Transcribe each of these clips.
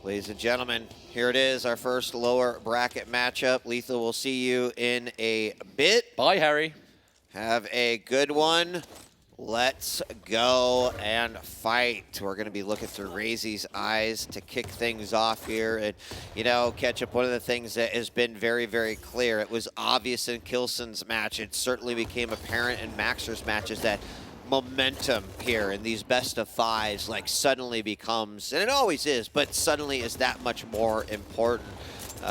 Ladies and gentlemen, here it is, our first lower bracket matchup. Lethal will see you in a bit. Bye, Harry. Have a good one. Let's go and fight. We're going to be looking through RAISY's eyes to kick things off here. And, you know, Ketchup, one of the things that has been very, very clear, it was obvious in Kilson's match. It certainly became apparent in Maxer's matches that momentum here in these best of fives like suddenly becomes, and it always is, but suddenly is that much more important.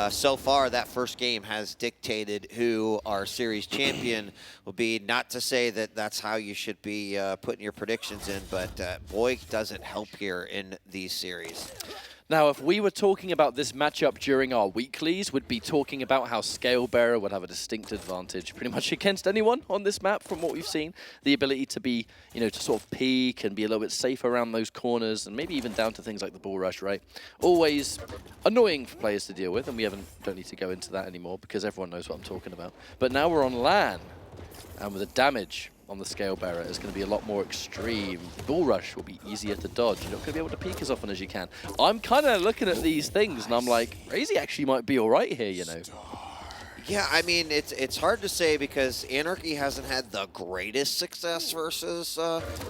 So far, that first game has dictated who our series champion will be. Not to say that that's how you should be putting your predictions in, but boy, does it help here in these series. Now, if we were talking about this matchup during our weeklies, we'd be talking about how Scalebearer would have a distinct advantage pretty much against anyone on this map from what we've seen. The ability to be, you know, to sort of peek and be a little bit safe around those corners and maybe even down to things like the bull rush, right? Always annoying for players to deal with, and we don't need to go into that anymore because everyone knows what I'm talking about. But now we're on LAN, and with the damage on the Scalebearer is going to be a lot more extreme. Bull rush will be easier to dodge. You're not going to be able to peek as often as you can. I'm kind of looking at these things and I'm like, RAISY actually might be all right here, you know. Yeah, I mean, it's hard to say because Anarchy hasn't had the greatest success versus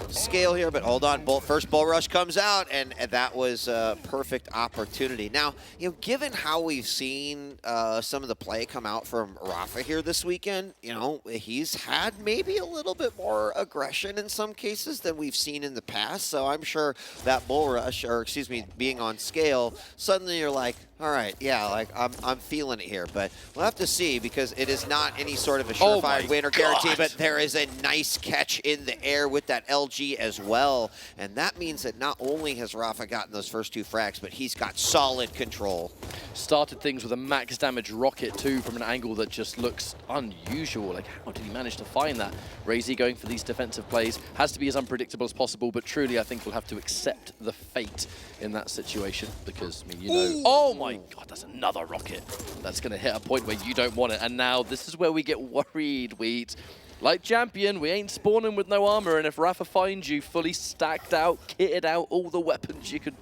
Scale here, but hold on, first Bull Rush comes out, and that was a perfect opportunity. Now, you know, given how we've seen some of the play come out from Rapha here this weekend, you know, he's had maybe a little bit more aggression in some cases than we've seen in the past, so I'm sure that Bull Rush, or excuse me, being on Scale, suddenly you're like, all right, yeah, like I'm feeling it here, but we'll have to see because it is not any sort of a surefire win or guarantee, but there is a nice catch in the air with that LG as well, and that means that not only has Rapha gotten those first two frags, but he's got solid control. Started things with a max damage rocket too from an angle that just looks unusual. Like, how did he manage to find that? RAISY going for these defensive plays has to be as unpredictable as possible, but truly I think we'll have to accept the fate in that situation because, I mean, you know, Ooh. Oh my God, that's another rocket. That's going to hit a point where you don't want it. And now this is where we get worried, Wheat. Like Champion, we ain't spawning with no armor, and if Rapha finds you fully stacked out, kitted out, all the weapons you could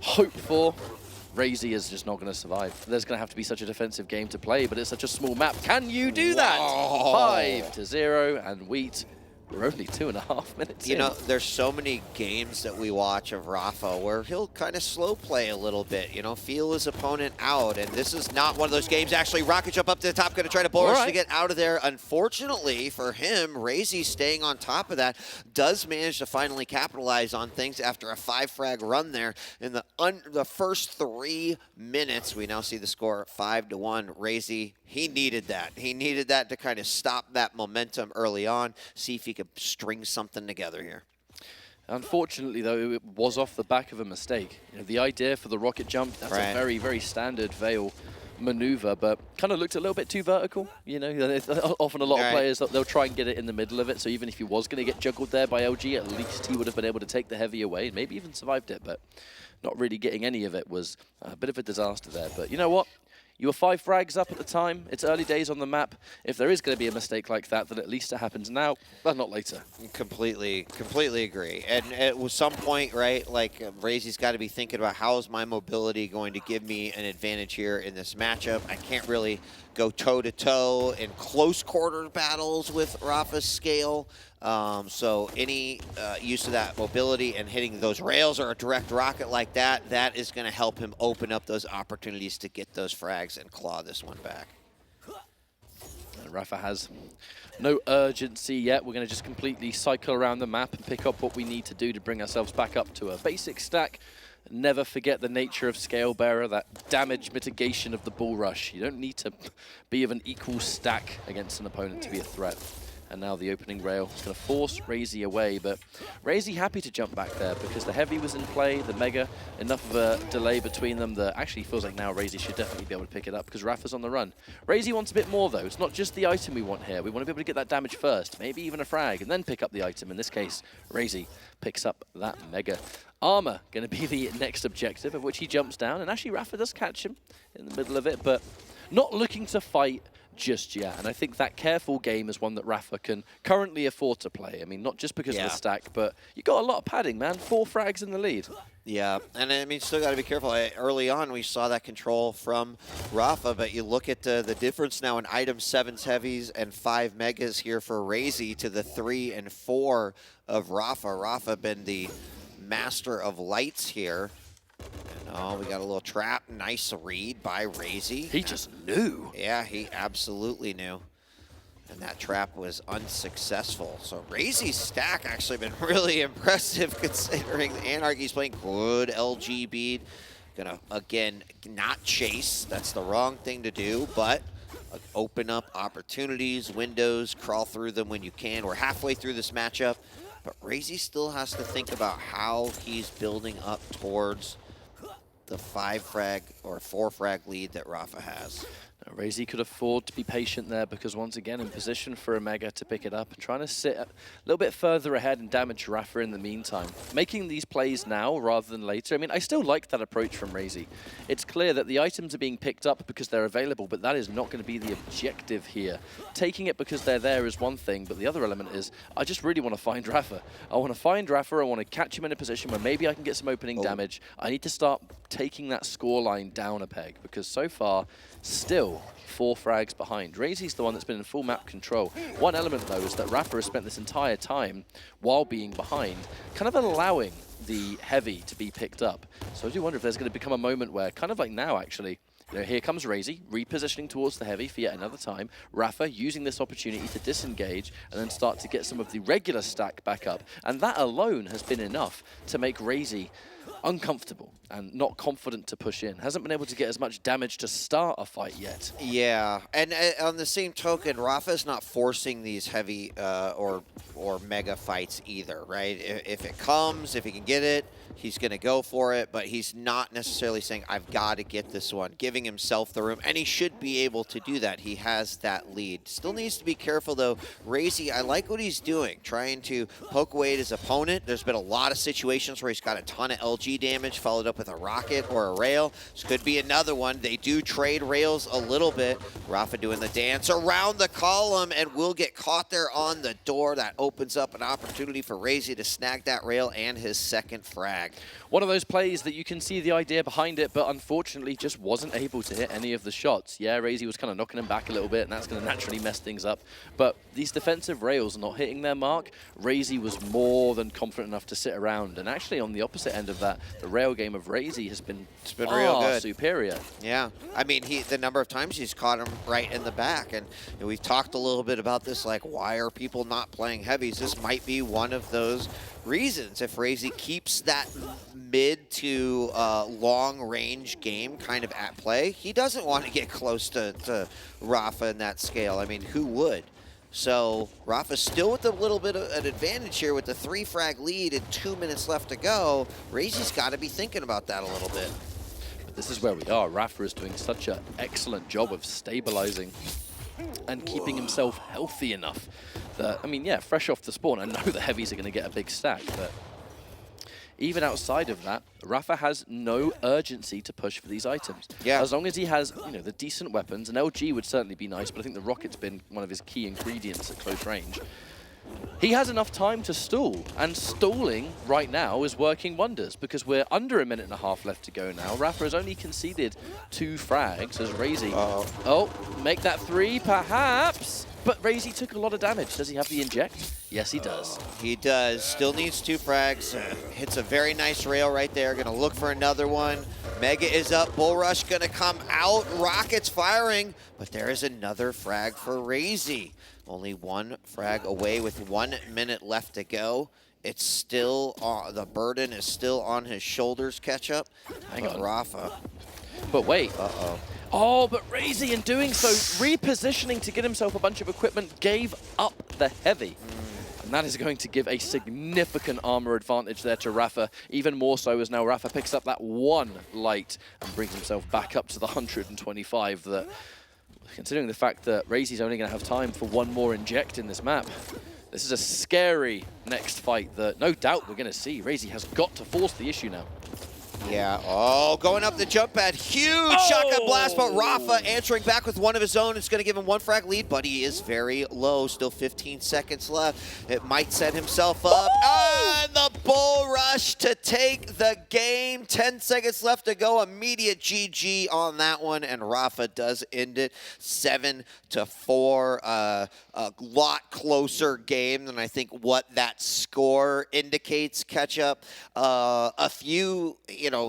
hope for, RAISY is just not going to survive. There's going to have to be such a defensive game to play, but it's such a small map. Can you do that? Whoa. 5-0, and Wheat, we're only 2.5 minutes You in. know, there's so many games that we watch of Rapha where he'll kind of slow play a little bit, you know, feel his opponent out. And this is not one of those games. Actually, rocket jump up to the top, going to try to bull rush to get out of there. Unfortunately for him, RAISY staying on top of that does manage to finally capitalize on things after a 5-frag run there. In the first 3 minutes, we now see the score 5-1. RAISY, he needed that. He needed that to kind of stop that momentum early on, see if he could string something together here. Unfortunately, though, it was off the back of a mistake. You know, the idea for the rocket jump, that's a very, very standard Veil maneuver, but kind of looked a little bit too vertical. You know, often a lot of players, they'll try and get it in the middle of it, so even if he was going to get juggled there by LG, at least he would have been able to take the heavy away and maybe even survived it, but not really getting any of it was a bit of a disaster there. But you know what? You were 5 frags up at the time. It's early days on the map. If there is going to be a mistake like that, then at least it happens now, but not later. Completely agree. And at some point, right, like RAISY's got to be thinking about how is my mobility going to give me an advantage here in this matchup. I can't really go toe-to-toe in close quarter battles with Rapha's Scale. So any use of that mobility and hitting those rails or a direct rocket like that, that is going to help him open up those opportunities to get those frags and claw this one back. And Rapha has no urgency yet. We're going to just completely cycle around the map and pick up what we need to do to bring ourselves back up to a basic stack. Never forget the nature of Scalebearer, that damage mitigation of the bull rush. You don't need to be of an equal stack against an opponent to be a threat. And now the opening rail is going to force RAISY away, but RAISY happy to jump back there because the heavy was in play, the mega, enough of a delay between them that actually feels like now RAISY should definitely be able to pick it up because Rapha's on the run. RAISY wants a bit more though. It's not just the item we want here. We want to be able to get that damage first, maybe even a frag, and then pick up the item. In this case, RAISY picks up that mega. Armor going to be the next objective, of which he jumps down, and actually Rapha does catch him in the middle of it, but not looking to fight just yet. And I think that careful game is one that Rapha can currently afford to play. I mean, not just because of the stack, but you got a lot of padding, man. 4 frags in the lead. Yeah, and I mean, still got to be careful. Early on, we saw that control from Rapha, but you look at the difference now in item 7s heavies and 5 megas here for RAISY to the 3 and 4 of Rapha. Rapha been the master of lights here. And oh, we got a little trap. Nice read by RAISY. He just knew. Yeah, he absolutely knew. And that trap was unsuccessful. So RAISY's stack actually been really impressive considering Anarchy's playing good LG bead. Gonna, again, not chase. That's the wrong thing to do, but open up opportunities, windows, crawl through them when you can. We're halfway through this matchup, but RAISY still has to think about how he's building up towards the 5 frag or 4 frag lead that Rapha has. RAISY could afford to be patient there because once again in position for a Mega to pick it up and trying to sit a little bit further ahead and damage Rapha in the meantime. Making these plays now rather than later. I mean, I still like that approach from RAISY. It's clear that the items are being picked up because they're available, but that is not going to be the objective here. Taking it because they're there is one thing, but the other element is I just really want to find Rapha. I want to find Rapha. I want to catch him in a position where maybe I can get some opening damage. I need to start taking that scoreline down a peg because so far, still 4 frags behind. RAISY's the one that's been in full map control. One element, though, is that Rapha has spent this entire time, while being behind, kind of allowing the heavy to be picked up. So I do wonder if there's going to become a moment where, kind of like now, actually, you know, here comes RAISY, repositioning towards the heavy for yet another time. Rapha using this opportunity to disengage and then start to get some of the regular stack back up. And that alone has been enough to make RAISY uncomfortable and not confident to push in. Hasn't been able to get as much damage to start a fight yet. Yeah, and on the same token, Rapha's not forcing these heavy or mega fights either, right? If it comes, if he can get it, he's going to go for it, but he's not necessarily saying, I've got to get this one, giving himself the room, and he should be able to do that. He has that lead. Still needs to be careful, though. RAISY, I like what he's doing, trying to poke away at his opponent. There's been a lot of situations where he's got a ton of LG damage, followed up with a rocket or a rail. This could be another one. They do trade rails a little bit. Rapha doing the dance around the column and will get caught there on the door. That opens up an opportunity for RAISY to snag that rail and his second frag. One of those plays that you can see the idea behind it, but unfortunately just wasn't able to hit any of the shots. Yeah, RAISY was kind of knocking him back a little bit, and that's going to naturally mess things up. But these defensive rails not hitting their mark, RAISY was more than confident enough to sit around. And actually on the opposite end of that, the rail game of RAISY has been real good. Superior. Yeah, I mean, the number of times he's caught him right in the back. And we've talked a little bit about this, like, why are people not playing heavies? This might be one of those reasons. If RAISY keeps that mid to long range game kind of at play, he doesn't want to get close to Rapha in that scale. I mean, who would? So Rapha's still with a little bit of an advantage here with the 3 frag lead and 2 minutes left to go. RAISY's got to be thinking about that a little bit. But this is where we are. Rapha is doing such an excellent job of stabilizing and keeping himself healthy enough that, I mean, yeah, fresh off the spawn, I know the heavies are going to get a big stack, but even outside of that, Rapha has no urgency to push for these items. Yeah. As long as he has, you know, the decent weapons, and LG would certainly be nice, but I think the rocket's been one of his key ingredients at close range. He has enough time to stall, and stalling right now is working wonders because we're under a minute and a half left to go now. Rapha has only conceded 2 frags as RAISY. Oh, make that 3 perhaps, but RAISY took a lot of damage. Does he have the inject? Yes, he does. He does. Still needs 2 frags. Hits a very nice rail right there. Going to look for another one. Mega is up. Bull Rush going to come out. Rockets firing, but there is another frag for RAISY. Only 1 frag away with 1 minute left to go. It's still, the burden is still on his shoulders, Ketchup. Hang on. Rapha. But wait. Oh, but RAISY in doing so, repositioning to get himself a bunch of equipment, gave up the heavy. And that is going to give a significant armor advantage there to Rapha, even more so as now Rapha picks up that 1 light and brings himself back up to the 125 that, considering the fact that RAISY's only going to have time for 1 more inject in this map, this is a scary next fight that no doubt we're going to see. RAISY has got to force the issue now. Yeah, going up the jump pad. Huge shotgun blast, but Rapha answering back with one of his own. It's going to give him 1 frag lead, but he is very low. Still 15 seconds left. It might set himself up. And the Bull Rush to take the game. 10 seconds left to go. Immediate GG on that one, and Rapha does end it 7-4. A lot closer game than I think what that score indicates. Catch up. A few,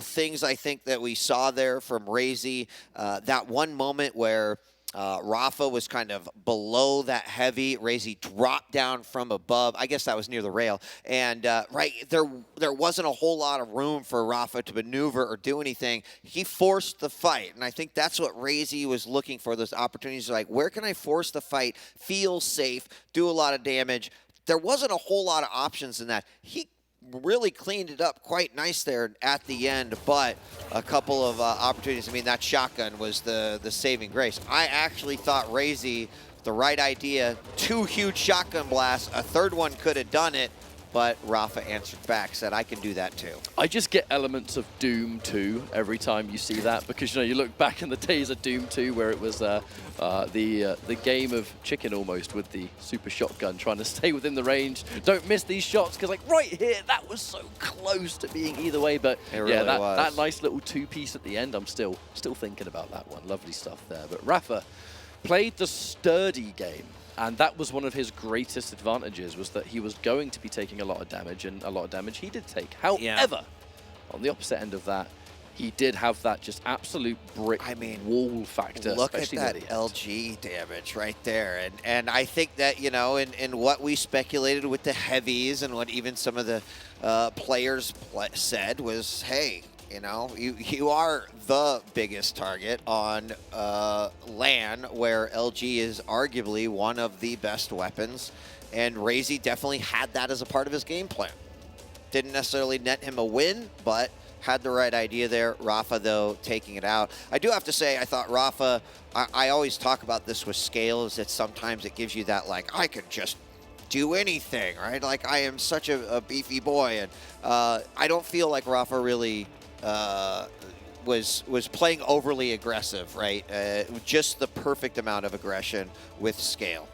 things I think that we saw there from RAISY. That one moment where Rapha was kind of below that heavy. RAISY dropped down from above. I guess that was near the rail. And there wasn't a whole lot of room for Rapha to maneuver or do anything. He forced the fight. And I think that's what RAISY was looking for, those opportunities. Like, where can I force the fight, feel safe, do a lot of damage? There wasn't a whole lot of options in that. He really cleaned it up quite nice there at the end, but a couple of opportunities. I mean, that shotgun was the saving grace. I actually thought RAISY, the right idea, 2 huge shotgun blasts, a third one could have done it, but Rapha answered back, said, I can do that too. I just get elements of Doom 2 every time you see that, because you look back in the days of Doom 2 where it was the game of chicken almost, with the super shotgun trying to stay within the range. Don't miss these shots, because right here, that was so close to being either way. But it really was. That nice little 2-piece at the end, I'm still thinking about that one. Lovely stuff there. But Rapha played the sturdy game. And that was one of his greatest advantages, was that he was going to be taking a lot of damage, and a lot of damage he did take. However, on the opposite end of that, he did have that just absolute brick wall factor. Look at that LG damage right there. And I think that, in what we speculated with the heavies and what even some of the players said was, hey, you are the biggest target on LAN, where LG is arguably one of the best weapons, and RAISY definitely had that as a part of his game plan. Didn't necessarily net him a win, but had the right idea there. Rapha, though, taking it out. I do have to say, I thought Rapha, I always talk about this with scale, is that sometimes it gives you that, like, I could just do anything, right? Like, I am such a beefy boy, and I don't feel like Rapha really was playing overly aggressive, right? Just the perfect amount of aggression with scale.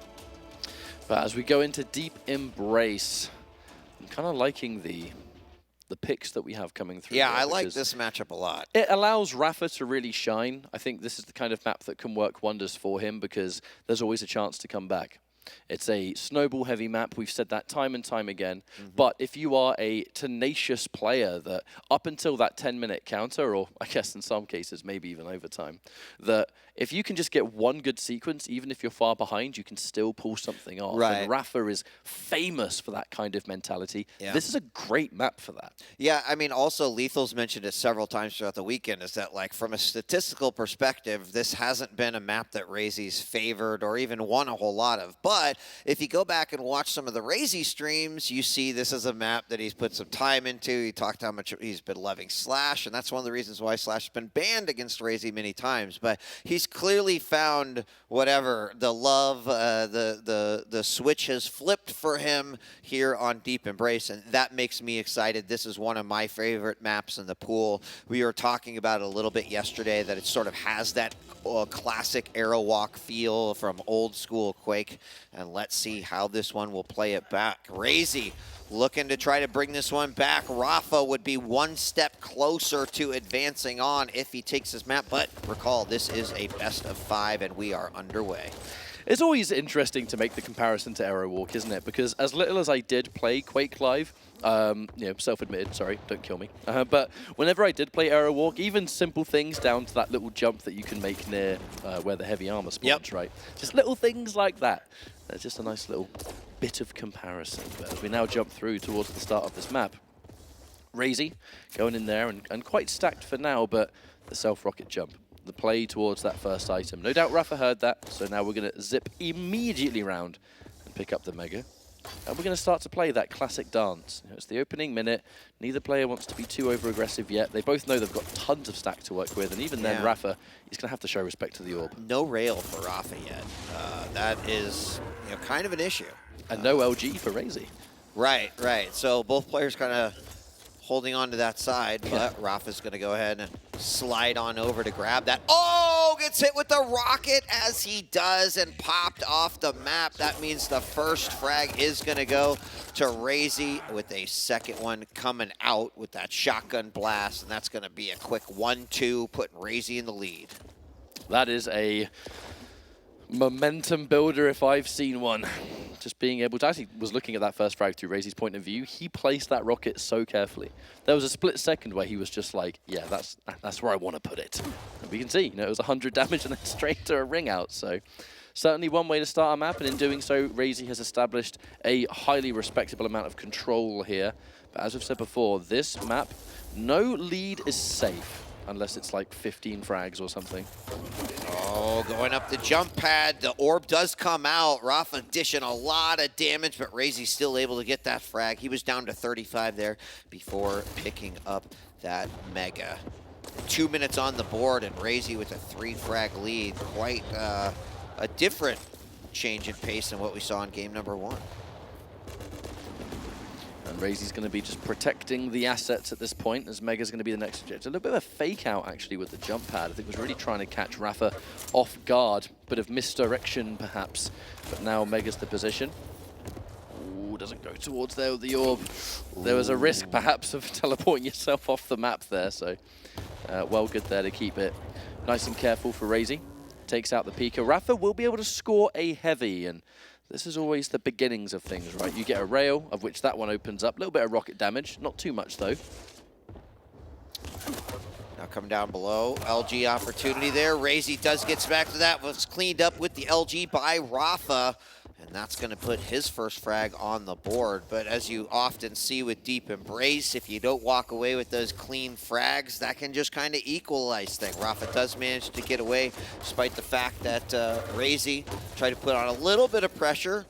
But as we go into Deep Embrace, I'm kind of liking the picks that we have coming through. Yeah, I like this matchup a lot. It allows Rapha to really shine. I think this is the kind of map that can work wonders for him, because there's always a chance to come back. It's a snowball-heavy map. We've said that time and time again. But if you are a tenacious player that up until that 10-minute counter, or I guess in some cases maybe even overtime, that if you can just get one good sequence, even if you're far behind, you can still pull something off. Right. And Rapha is famous for that kind of mentality. Yeah. This is a great map for that. Yeah, I mean, also Lethal's mentioned it several times throughout the weekend, is that, like, from a statistical perspective, this hasn't been a map that RAISY's favored or even won a whole lot of. But if you go back and watch some of the RAISY streams, you see this is a map that he's put some time into. He talked how much he's been loving Slash, and that's one of the reasons why Slash has been banned against RAISY many times. But he's clearly found whatever, the love, the switch has flipped for him here on Deep Embrace, and that makes me excited. This is one of my favorite maps in the pool. We were talking about it a little bit yesterday, that it sort of has that classic arrow walk feel from old school Quake, and let's see how this one will play it back. RAISY looking to try to bring this one back. Rapha would be one step closer to advancing on if he takes his map, but recall, this is a best of 5 and we are underway. It's always interesting to make the comparison to Arrow Walk, isn't it? Because as little as I did play Quake Live, self-admitted, sorry, don't kill me. But whenever I did play Arrow Walk, even simple things down to that little jump that you can make near where the heavy armor spawns, right? Just little things like that. That's just a nice little bit of comparison. But as we now jump through towards the start of this map, RAISY going in there and quite stacked for now, but the self-rocket jump, the play towards that first item. No doubt Rapha heard that, so now we're going to zip immediately round and pick up the Mega. And we're going to start to play that classic dance. It's the opening minute. Neither player wants to be too over-aggressive yet. They both know they've got tons of stack to work with, and even then, Rapha is going to have to show respect to the orb. No rail for Rapha yet. That is kind of an issue. And no LG for RAISY. Right. So both players kind of holding on to that side, but Rapha's going to go ahead and slide on over to grab that. Oh! Oh, gets hit with the rocket as he does and popped off the map. That means the first frag is going to go to RAISY with a second one coming out with that shotgun blast, and that's going to be a quick 1-2, putting RAISY in the lead. That is a momentum builder if I've seen one. Just being able to, actually was looking at that first frag through RAISY's point of view. He placed that rocket so carefully. There was a split second where he was just like, yeah, that's where I want to put it. And we can see, it was 100 damage and then straight to a ring out. So certainly one way to start a map, and in doing so, RAISY has established a highly respectable amount of control here. But as we've said before, this map, no lead is safe unless it's like 15 frags or something. Oh, going up the jump pad. The orb does come out. Rapha dishing a lot of damage, but RAISY's still able to get that frag. He was down to 35 there before picking up that mega. 2 minutes on the board, and RAISY with a 3-frag lead. Quite a different change in pace than what we saw in game number 1. And RAISY's going to be just protecting the assets at this point, as Mega's going to be the next objective. A little bit of a fake out, actually, with the jump pad. I think was really trying to catch Rapha off guard. Bit of misdirection, perhaps. But now Mega's the position. Ooh, doesn't go towards there with the orb. There was a risk, perhaps, of teleporting yourself off the map there. So, well good there to keep it nice and careful for RAISY. Takes out the Pika. Rapha will be able to score a heavy, and this is always the beginnings of things, right? You get a rail, of which that one opens up. A little bit of rocket damage, not too much though. Now come down below, LG opportunity there. RAISY does get back to that, was cleaned up with the LG by Rapha, and that's gonna put his first frag on the board. But as you often see with Deep Embrace, if you don't walk away with those clean frags, that can just kind of equalize things. Rapha does manage to get away, despite the fact that RAISY tried to put on a little bit of pressure,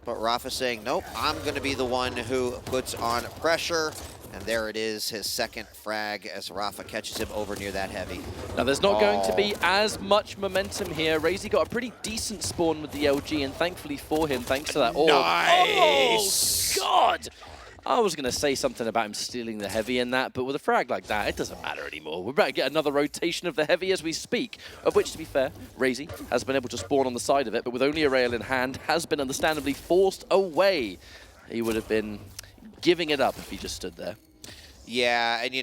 but Rapha saying, nope, I'm gonna be the one who puts on pressure. And there it is, his second frag as Rapha catches him over near that heavy. Now there's not going to be as much momentum here. RAISY got a pretty decent spawn with the LG, and thankfully for him, thanks to that orb. Nice! Oh, God! I was going to say something about him stealing the heavy in that, but with a frag like that, it doesn't matter anymore. We're about to get another rotation of the heavy as we speak, of which, to be fair, RAISY has been able to spawn on the side of it, but with only a rail in hand, has been understandably forced away. He would have been giving it up if he just stood there. Yeah, and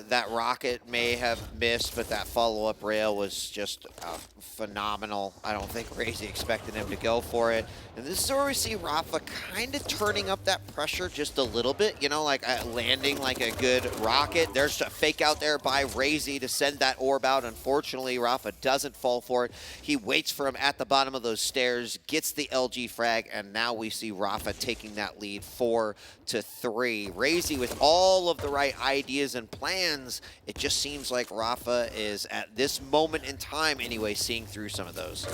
that rocket may have missed, but that follow-up rail was just phenomenal. I don't think RAISY expected him to go for it. And this is where we see Rapha kind of turning up that pressure just a little bit, like landing like a good rocket. There's a fake out there by RAISY to send that orb out. Unfortunately, Rapha doesn't fall for it. He waits for him at the bottom of those stairs, gets the LG frag, and now we see Rapha taking that lead 4-3. RAISY with all of the right ideas and plans. It just seems like Rapha is, at this moment in time anyway, seeing through some of those.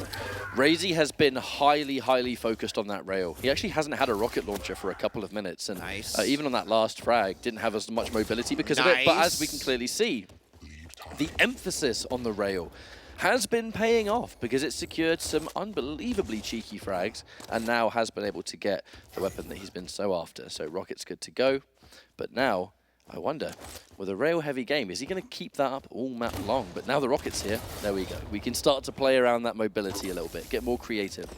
RAISY has been highly, highly focused on that rail. He actually hasn't had a rocket launcher for a couple of minutes, and even on that last frag, didn't have as much mobility because of it. But as we can clearly see, the emphasis on the rail has been paying off because it secured some unbelievably cheeky frags and now has been able to get the weapon that he's been so after. So rocket's good to go, but now I wonder, with a rail heavy game, is he going to keep that up all map long? But now the rocket's here, there we go. We can start to play around that mobility a little bit, get more creative.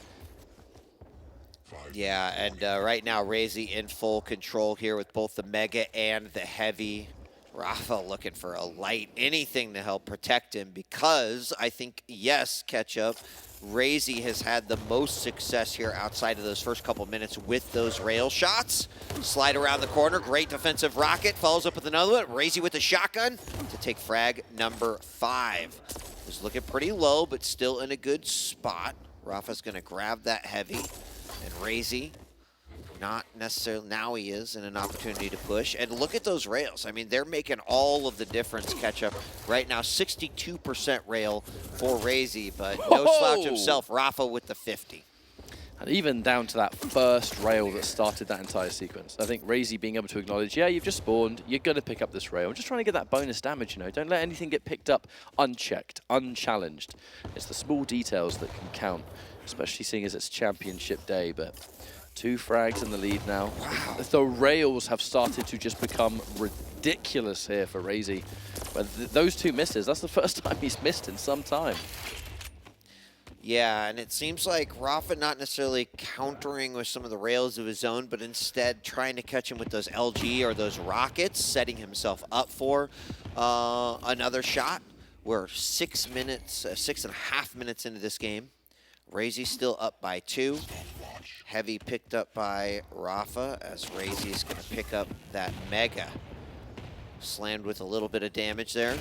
Yeah, and right now RAISY in full control here with both the mega and the heavy. Rapha looking for a light, anything to help protect him, because I think, yes, Ketchup, RAISY has had the most success here outside of those first couple minutes with those rail shots. Slide around the corner, great defensive rocket, follows up with another one. RAISY with the shotgun to take frag number 5. Was looking pretty low, but still in a good spot. Rapha's gonna grab that heavy, and RAISY, not necessarily, now he is in an opportunity to push. And look at those rails. I mean, they're making all of the difference. Ketchup right now, 62% rail for RAISY, but no slouch himself. Rapha with the 50. And even down to that first rail that started that entire sequence. I think RAISY being able to acknowledge, yeah, you've just spawned, you're going to pick up this rail. I'm just trying to get that bonus damage, Don't let anything get picked up unchecked, unchallenged. It's the small details that can count, especially seeing as it's championship day, but 2 frags in the lead now. Wow. The rails have started to just become ridiculous here for RAISY. But those 2 misses, that's the first time he's missed in some time. Yeah, and it seems like Rapha not necessarily countering with some of the rails of his own, but instead trying to catch him with those LG or those rockets, setting himself up for another shot. We're 6 minutes, 6.5 minutes into this game. RAISY still up by 2. Heavy picked up by Rapha as RAISY's going to pick up that Mega. Slammed with a little bit of damage there.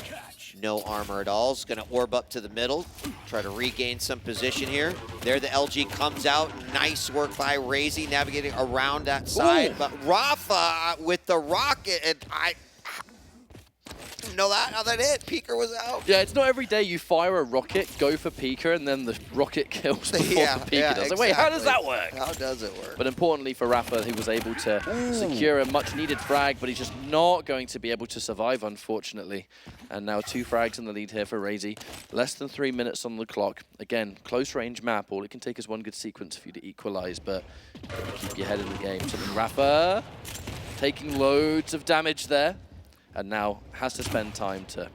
No armor at all. Is going to orb up to the middle. Try to regain some position here. There the LG comes out. Nice work by RAISY navigating around that side. Ooh. But Rapha with the rocket, and I didn't know that. How that hit? Peeker was out. Yeah, it's not every day you fire a rocket, go for Peeker, and then the rocket kills before the Peeker does. Exactly. Like, wait, how does that work? How does it work? But importantly for Rapha, he was able to secure a much-needed frag, but he's just not going to be able to survive, unfortunately. And now 2 frags in the lead here for RAISY. Less than 3 minutes on the clock. Again, close-range map. All it can take is one good sequence for you to equalize, but keep your head in the game. So then Rapha taking loads of damage there, and now has to spend time to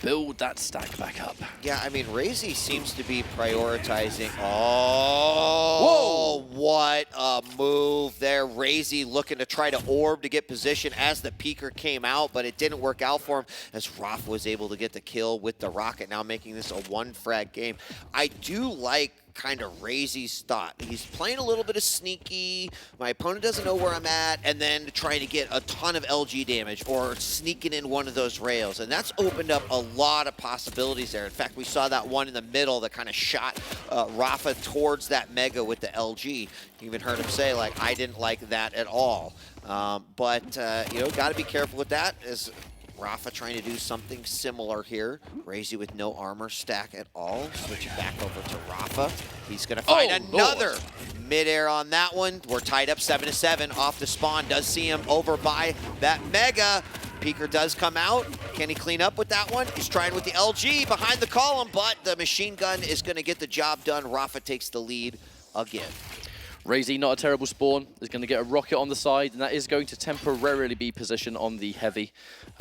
build that stack back up. Yeah, I mean, RAISY seems to be prioritizing. Oh, whoa! What a move there. RAISY looking to try to orb to get position as the Peeker came out, but it didn't work out for him as Rapha was able to get the kill with the rocket, now making this a 1-frag game. I do like kind of RAISY's thought. He's playing a little bit of sneaky, my opponent doesn't know where I'm at, and then trying to get a ton of LG damage or sneaking in one of those rails. And that's opened up a lot of possibilities there. In fact, we saw that one in the middle that kind of shot Rapha towards that Mega with the LG. You even heard him say, like, I didn't like that at all. But you know, got to be careful with that. As Rapha trying to do something similar here. RAISY with no armor stack at all. Switching back over to Rapha. He's going to find another midair on that one. We're tied up 7-7 off the spawn. Does see him over by that Mega. Peeker does come out. Can he clean up with that one? He's trying with the LG behind the column, but the machine gun is going to get the job done. Rapha takes the lead again. RAISY, not a terrible spawn, is going to get a rocket on the side, and that is going to temporarily be position on the heavy,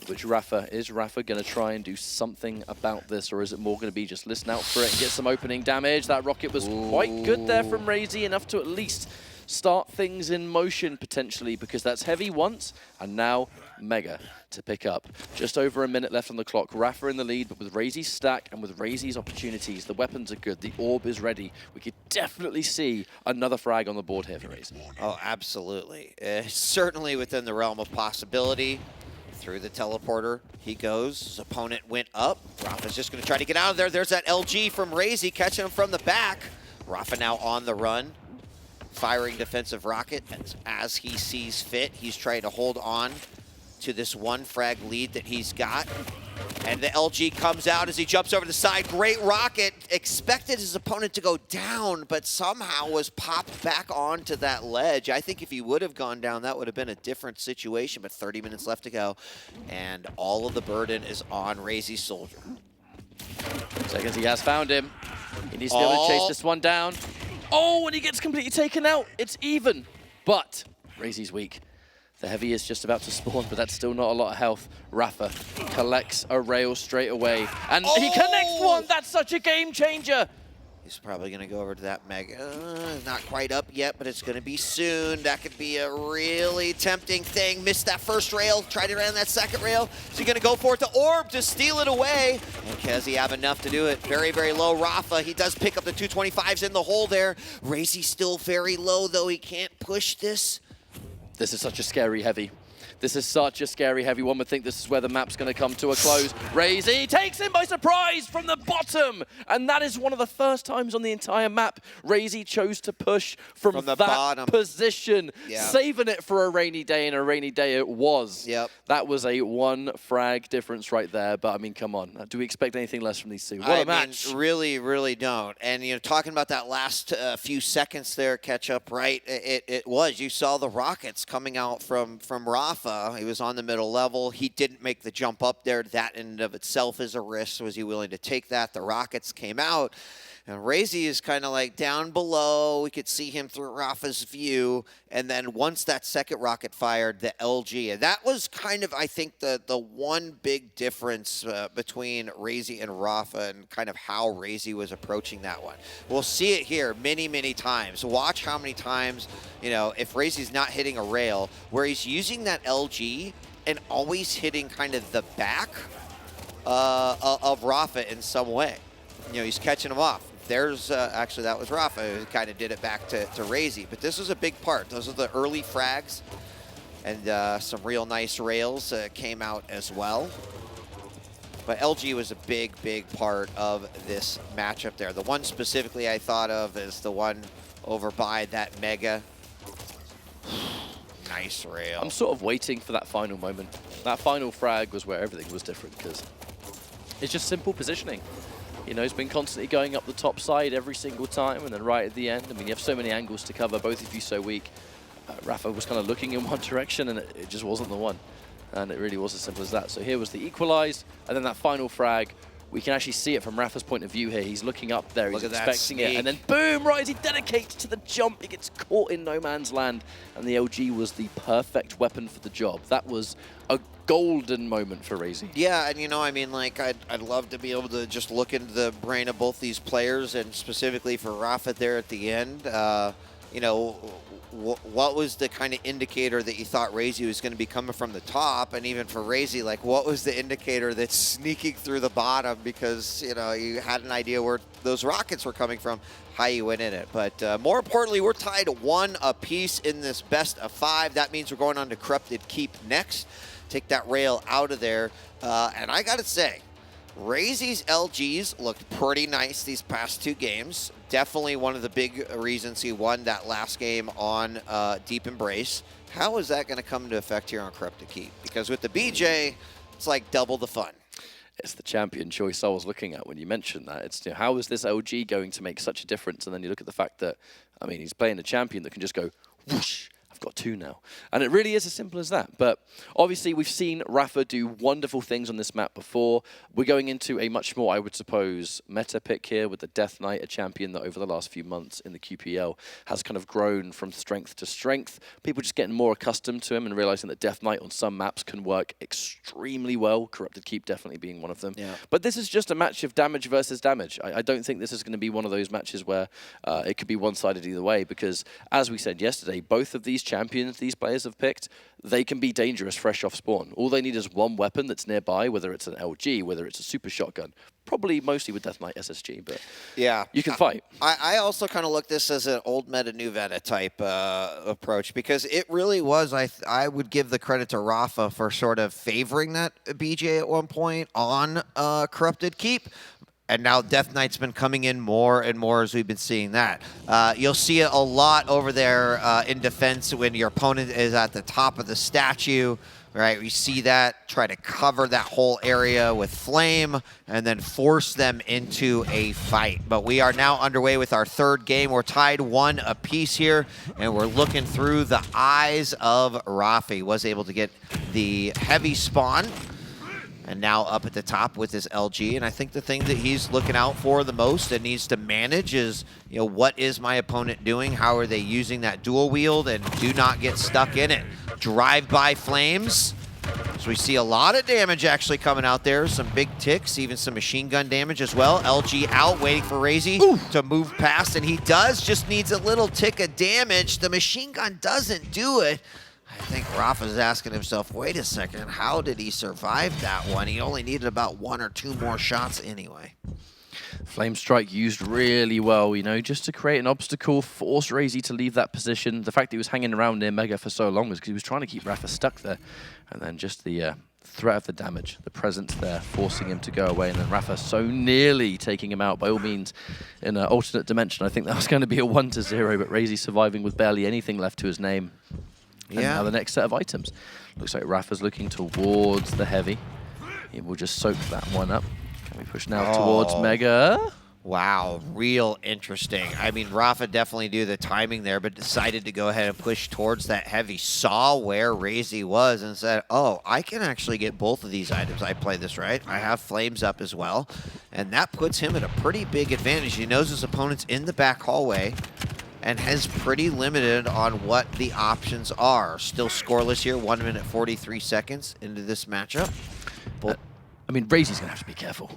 which Rapha, is Rapha going to try and do something about this, or is it more going to be just listen out for it and get some opening damage? That rocket was quite good there from RAISY, enough to at least start things in motion potentially, because that's heavy once, and now Mega to pick up. Just over a minute left on the clock. Rapha in the lead, but with RAISY's stack and with RAISY's opportunities, the weapons are good, the orb is ready. We could definitely see another frag on the board here for RAISY. Oh, absolutely. Certainly within the realm of possibility. Through the teleporter he goes. His opponent went up. Rapha's just going to try to get out of there. There's that LG from RAISY catching him from the back. Rapha now on the run. Firing defensive rocket as he sees fit. He's trying to hold on to this 1-frag lead that he's got. And the LG comes out as he jumps over the side. Great rocket. Expected his opponent to go down, but somehow was popped back onto that ledge. I think if he would have gone down, that would have been a different situation, but 30 minutes left to go. And all of the burden is on RAISY Soldier. Seconds, he has found him. He needs to be able to chase this one down. Oh, and he gets completely taken out. It's even, but RAISY's weak. The heavy is just about to spawn, but that's still not a lot of health. Rapha collects a rail straight away, and he connects one. That's such a game changer. He's probably going to go over to that Mega. Not quite up yet, but it's going to be soon. That could be a really tempting thing. Missed that first rail, tried to run that second rail. So you're going to go for it, the orb to steal it away. And does he have enough to do it? Very, very low. Rapha, he does pick up the 225s in the hole there. RAISY still very low, though. He can't push this. This is such a scary heavy. This is such a scary heavy. One would think this is where the map's going to come to a close. RAISY takes him by surprise from the bottom. And that is one of the first times on the entire map RAISY chose to push from the that bottom position. Yeah. Saving it for a rainy day, and a rainy day it was. Yep. That was a 1-frag difference right there. But, I mean, come on. Do we expect anything less from these two? What a match. Really, really don't. And, you know, talking about that last few seconds there, catch up, right? It was. You saw the rockets coming out from Rapha. Rapha. He was on the middle level. He didn't make the jump up there. That in and of itself is a risk. Was he willing to take that? The rockets came out. And RAISY is kind of like down below. We could see him through Rapha's view. And then once that second rocket fired, the LG. And that was kind of, I think, the one big difference between RAISY and Rapha and kind of how RAISY was approaching that one. We'll see it here many, many times. Watch how many times, you know, if RAISY's not hitting a rail, where he's using that LG and always hitting kind of the back of Rapha in some way. You know, he's catching him off. There's, actually, that was Rapha who kind of did it back to RAISY. But this was a big part. Those are the early frags. And some real nice rails came out as well. But LG was a big, big part of this matchup there. The one specifically I thought of is the one over by that Mega. Nice rail. I'm sort of waiting for that final moment. That final frag was where everything was different because it's just simple positioning. You know, he's been constantly going up the top side every single time, and then right at the end, I mean, you have so many angles to cover, both of you so weak. Rapha was kind of looking in one direction, and it just wasn't the one. And it really was as simple as that. So here was the equalize, and then that final frag. We can actually see it from Rapha's point of view here. He's looking up there, he's expecting it, and then boom, right as he dedicates to the jump, he gets caught in no man's land, and the LG was the perfect weapon for the job. That was a golden moment for RAISY. Yeah, and you know, I mean, like, I'd love to be able to just look into the brain of both these players, and specifically for Rapha there at the end. You know, what was the kind of indicator that you thought RAISY was going to be coming from the top? And even for RAISY, like, what was the indicator that's sneaking through the bottom? Because, you know, you had an idea where those rockets were coming from, how you went in it. But more importantly, we're tied 1 apiece in this best of 5. That means we're going on to Corrupted Keep next. Take that rail out of there. And I got to say, RAISY's LGs looked pretty nice these past 2 games. Definitely one of the big reasons he won that last game on Deep Embrace. How is that going to come into effect here on Corrupted Keep? Because with the BJ, it's like double the fun. It's the champion choice I was looking at when you mentioned that. It's, you know, how is this LG going to make such a difference? And then you look at the fact that, I mean, he's playing a champion that can just go whoosh. I've got 2 now. And it really is as simple as that. But obviously, we've seen Rapha do wonderful things on this map before. We're going into a much more, I would suppose, meta pick here with the Death Knight, a champion that over the last few months in the QPL has kind of grown from strength to strength. People just getting more accustomed to him and realizing that Death Knight on some maps can work extremely well. Corrupted Keep definitely being one of them. Yeah. But this is just a match of damage versus damage. I don't think this is going to be one of those matches where it could be one-sided either way, because as we said yesterday, both of these champions these players have picked, they can be dangerous fresh off spawn. All they need is one weapon that's nearby, whether it's an LG, whether it's a super shotgun. Probably mostly with Death Knight SSG, but yeah, you can fight. I also kind of look this as an old meta, new meta type approach, because it really was, I would give the credit to Rapha for sort of favoring that BJ at one point on Corrupted Keep. And now Death Knight's been coming in more and more as we've been seeing that. You'll see it a lot over there in defense when your opponent is at the top of the statue, right? We see that, try to cover that whole area with flame and then force them into a fight. But we are now underway with our 3rd game. We're tied 1 apiece here, and we're looking through the eyes of Rapha. He was able to get the heavy spawn. And now up at the top with his LG. And I think the thing that he's looking out for the most and needs to manage is, you know, what is my opponent doing? How are they using that dual wield? And do not get stuck in it. Drive-by flames. So we see a lot of damage actually coming out there. Some big ticks, even some machine gun damage as well. LG out, waiting for RAISY to move past. And he does, just needs a little tick of damage. The machine gun doesn't do it. I think Rapha's asking himself, wait a second, how did he survive that one? He only needed about 1 or 2 more shots anyway. Flame Strike used really well, you know, just to create an obstacle, force RAISY to leave that position. The fact that he was hanging around near Mega for so long was because he was trying to keep Rapha stuck there. And then just the threat of the damage, the presence there, forcing him to go away. And then Rapha so nearly taking him out, by all means, in an alternate dimension. I think that was going to be a 1-0, but RAISY surviving with barely anything left to his name. And now the next set of items. Looks like Rapha's looking towards the heavy. He will just soak that one up. Can we push now towards Mega? Wow, real interesting. I mean, Rapha definitely knew the timing there, but decided to go ahead and push towards that heavy. Saw where RAISY was and said, oh, I can actually get both of these items. I play this right. I have flames up as well. And that puts him at a pretty big advantage. He knows his opponent's in the back hallway and has pretty limited on what the options are. Still scoreless here, 1 minute 43 seconds into this matchup. I mean, RAISY's going to have to be careful.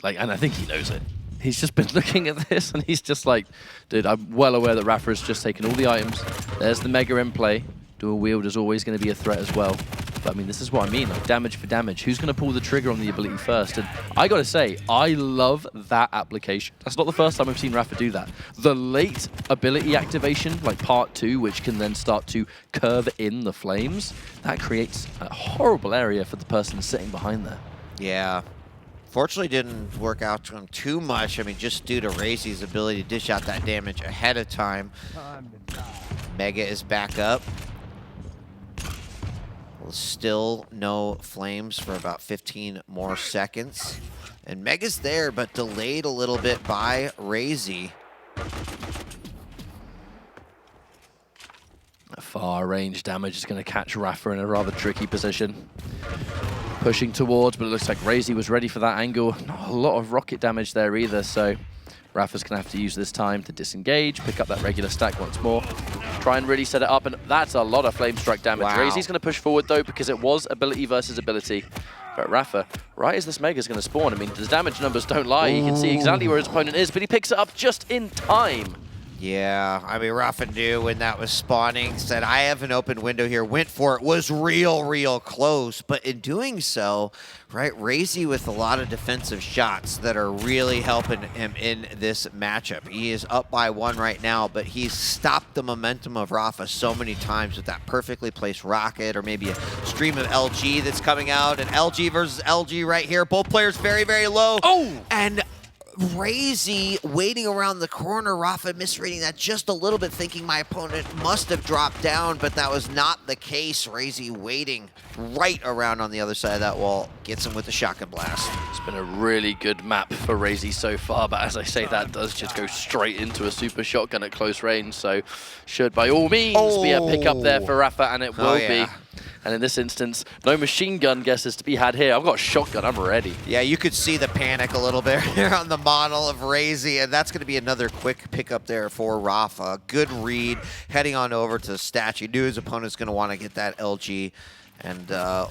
And I think he knows it. He's just been looking at this, and he's just like, dude, I'm well aware that Rapha has just taken all the items. There's the Mega in play. Dual wield is always going to be a threat as well. But, I mean, this is what I mean, like damage for damage. Who's going to pull the trigger on the ability first? And I got to say, I love that application. That's not the first time I've seen Rapha do that. The late ability activation, like part 2, which can then start to curve in the flames, that creates a horrible area for the person sitting behind there. Yeah. Fortunately, didn't work out to him too much. I mean, just due to RAISY's ability to dish out that damage ahead of time. Mega is back up. Still no flames for about 15 more seconds. And Mega's there, but delayed a little bit by RAISY. Far range damage is going to catch Rapha in a rather tricky position. Pushing towards, but it looks like RAISY was ready for that angle. Not a lot of rocket damage there either, so Rapha's going to have to use this time to disengage, pick up that regular stack once more, try and really set it up, and that's a lot of flame strike damage. Wow. RAISY's going to push forward though, because it was ability versus ability. But Rapha, right as this Mega's going to spawn, I mean, the damage numbers don't lie. You can see exactly where his opponent is, but he picks it up just in time. Yeah, I mean, Rapha knew when that was spawning, said, I have an open window here, went for it, was real close. But in doing so, right, RAISY with a lot of defensive shots that are really helping him in this matchup. He is up by 1 right now, but he's stopped the momentum of Rapha so many times with that perfectly placed rocket or maybe a stream of LG that's coming out. And LG versus LG right here, both players very low. Oh! And RAISY waiting around the corner, Rapha misreading that just a little bit, thinking my opponent must have dropped down, but that was not the case. RAISY waiting right around on the other side of that wall, gets him with the shotgun blast. It's been a really good map for RAISY so far, but as I say, that does just go straight into a super shotgun at close range, so should by all means be a pickup there for Rapha, and it will be. And in this instance, no machine gun guesses to be had here. I've got a shotgun, I'm ready. Yeah, you could see the panic a little bit here on the model of RAISY, and that's going to be another quick pickup there for Rapha. Good read, heading on over to the statue. Knew his opponent's going to want to get that LG. And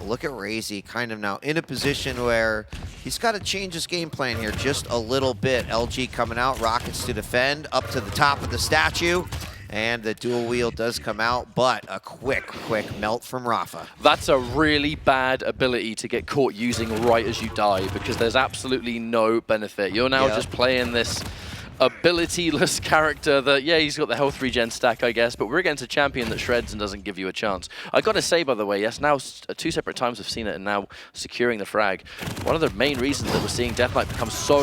look at RAISY kind of now in a position where he's got to change his game plan here just a little bit. LG coming out, rockets to defend, up to the top of the statue. And the dual wield does come out, but a quick melt from Rapha. That's a really bad ability to get caught using right as you die, because there's absolutely no benefit. You're now just playing this ability-less character that, yeah, he's got the health regen stack, I guess, but we're against a champion that shreds and doesn't give you a chance. I gotta say, by the way, yes, now 2 separate times we've seen it, and now securing the frag. One of the main reasons that we're seeing Death Knight become so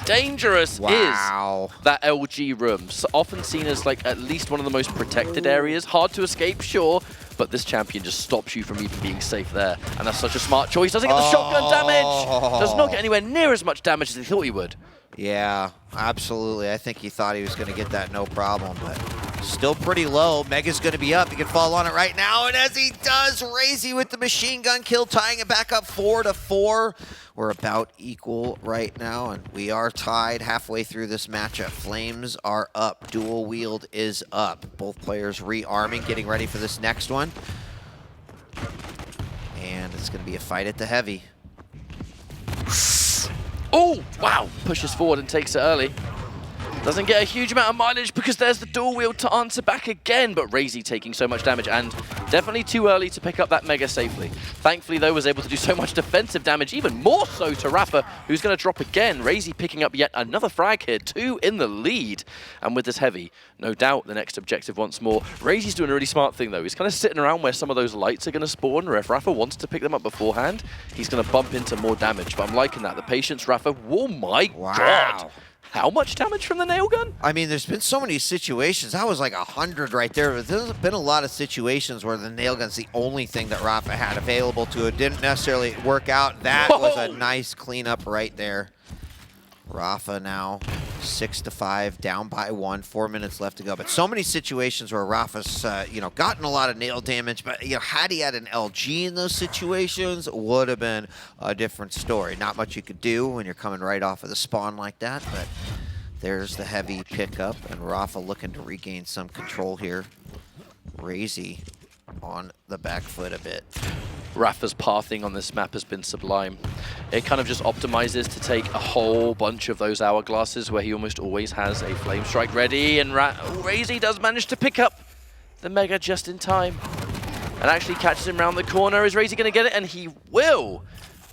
dangerous is that LG room. So often seen as like at least one of the most protected areas. Hard to escape, sure, but this champion just stops you from even being safe there. And that's such a smart choice. Doesn't get the shotgun damage! Does not get anywhere near as much damage as he thought he would. Yeah, absolutely. I think he thought he was going to get that no problem, but still pretty low. Mega's going to be up. He can fall on it right now, and as he does, RAISY with the machine gun kill, tying it back up 4-4. We're about equal right now, and we are tied halfway through this matchup. Flames are up. Dual wield is up. Both players rearming, getting ready for this next one. And it's going to be a fight at the heavy. Oh, wow. Pushes forward and takes it early. Doesn't get a huge amount of mileage because there's the dual wield to answer back again, but RAISY taking so much damage and definitely too early to pick up that Mega safely. Thankfully, though, was able to do so much defensive damage, even more so to Rapha, who's going to drop again. RAISY picking up yet another frag here, 2 in the lead. And with this heavy, no doubt the next objective once more. RAISY's doing a really smart thing, though. He's kind of sitting around where some of those lights are going to spawn, or if Rapha wants to pick them up beforehand, he's going to bump into more damage. But I'm liking that. The patience, Rapha, oh my God. How much damage from the nail gun? I mean, there's been so many situations. That was like 100 right there. But there's been a lot of situations where the nail gun's the only thing that Rapha had available to it. Didn't necessarily work out. That was a nice cleanup right there. Rapha now 6-5, down by 1, 4 minutes left to go. But so many situations where Rapha's, gotten a lot of nail damage, but, had he had an LG in those situations, would have been a different story. Not much you could do when you're coming right off of the spawn like that, but there's the heavy pickup, and Rapha looking to regain some control here. RAISY on the back foot a bit. Rapha's pathing on this map has been sublime. It kind of just optimizes to take a whole bunch of those hourglasses where he almost always has a flame strike ready, and RAISY does manage to pick up the Mega just in time and actually catches him around the corner. Is RAISY going to get it? And he will.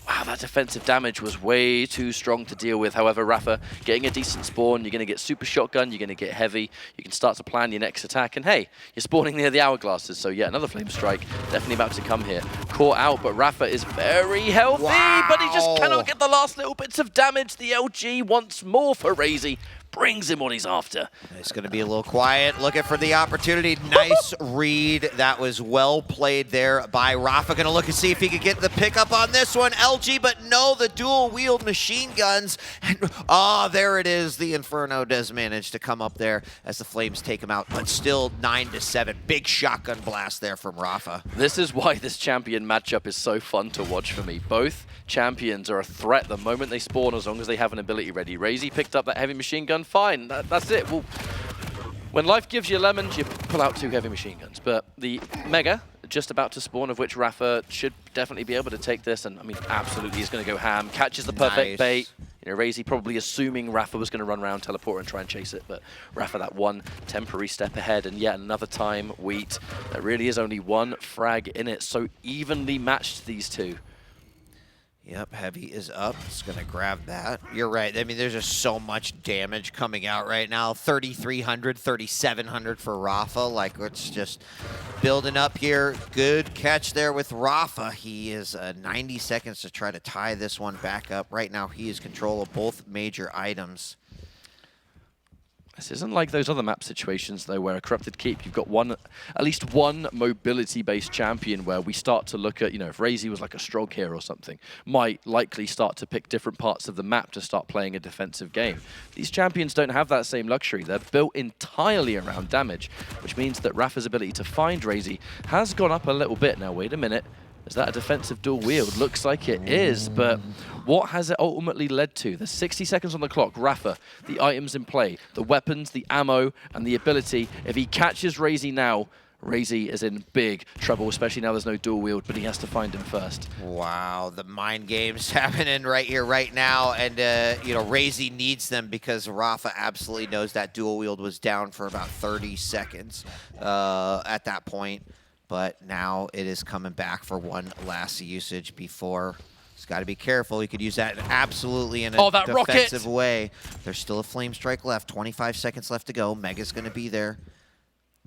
Wow, that defensive damage was way too strong to deal with. However, Rapha getting a decent spawn, you're going to get super shotgun, you're going to get heavy, you can start to plan your next attack, and hey, you're spawning near the hourglasses, so yeah, another flame strike definitely about to come here. Caught out, but Rapha is very healthy, but he just cannot get the last little bits of damage. The LG wants more for RAISY. Brings him what he's after. It's going to be a little quiet, looking for the opportunity. Nice read. That was well played there by Rapha. Going to look and see if he could get the pickup on this one. LG, but no, the dual-wield machine guns. And, there it is. The Inferno does manage to come up there as the Flames take him out, but still 9-7. Big shotgun blast there from Rapha. This is why this champion matchup is so fun to watch for me. Both champions are a threat the moment they spawn, as long as they have an ability ready. RAISY picked up that heavy machine gun. Fine, that's it. Well, when life gives you lemons, you pull out 2 heavy machine guns. But the Mega, just about to spawn, of which Rapha should definitely be able to take this. And I mean, absolutely, he's going to go ham. Catches the perfect bait. RAISY probably assuming Rapha was going to run around, teleport, and try and chase it. But Rapha, that one temporary step ahead. And yet another time, Wheat. There really is only one frag in it. So evenly matched, these two. Yep, Heavy is up. It's going to grab that. You're right. I mean, there's just so much damage coming out right now. 3,300, 3,700 for Rapha. Like, it's just building up here. Good catch there with Rapha. He is 90 seconds to try to tie this one back up. Right now, he is control of both major items. This isn't like those other map situations, though, where a Corrupted Keep, you've got at least one mobility-based champion where we start to look at, if RAISY was like a Strog here or something, might likely start to pick different parts of the map to start playing a defensive game. These champions don't have that same luxury. They're built entirely around damage, which means that Rapha's ability to find RAISY has gone up a little bit. Now, wait a minute. Is that a defensive dual wield? Looks like it is, but what has it ultimately led to? There's 60 seconds on the clock. Rapha, the items in play, the weapons, the ammo, and the ability. If he catches RAISY now, RAISY is in big trouble, especially now there's no dual wield, but he has to find him first. Wow, the mind games happening right here, right now, and RAISY needs them because Rapha absolutely knows that dual wield was down for about 30 seconds at that point. But now it is coming back for one last usage before. He's got to be careful. He could use that absolutely in a defensive way. There's still a flame strike left. 25 seconds left to go. Mega's going to be there.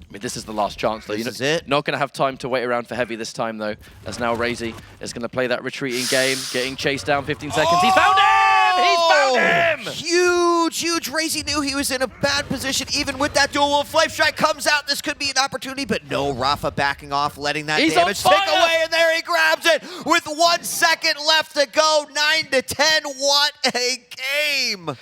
I mean, this is the last chance, though. This is it. Not going to have time to wait around for Heavy this time, though, as now RAISY is going to play that retreating game, getting chased down 15 seconds. He's found him! He's found him! Huge. RAISY knew he was in a bad position, even with that dual wolf. Flame strike comes out. This could be an opportunity, but no, Rapha backing off, letting that damage tick away, and there he grabs it with 1 second left to go. 9-10. What a game!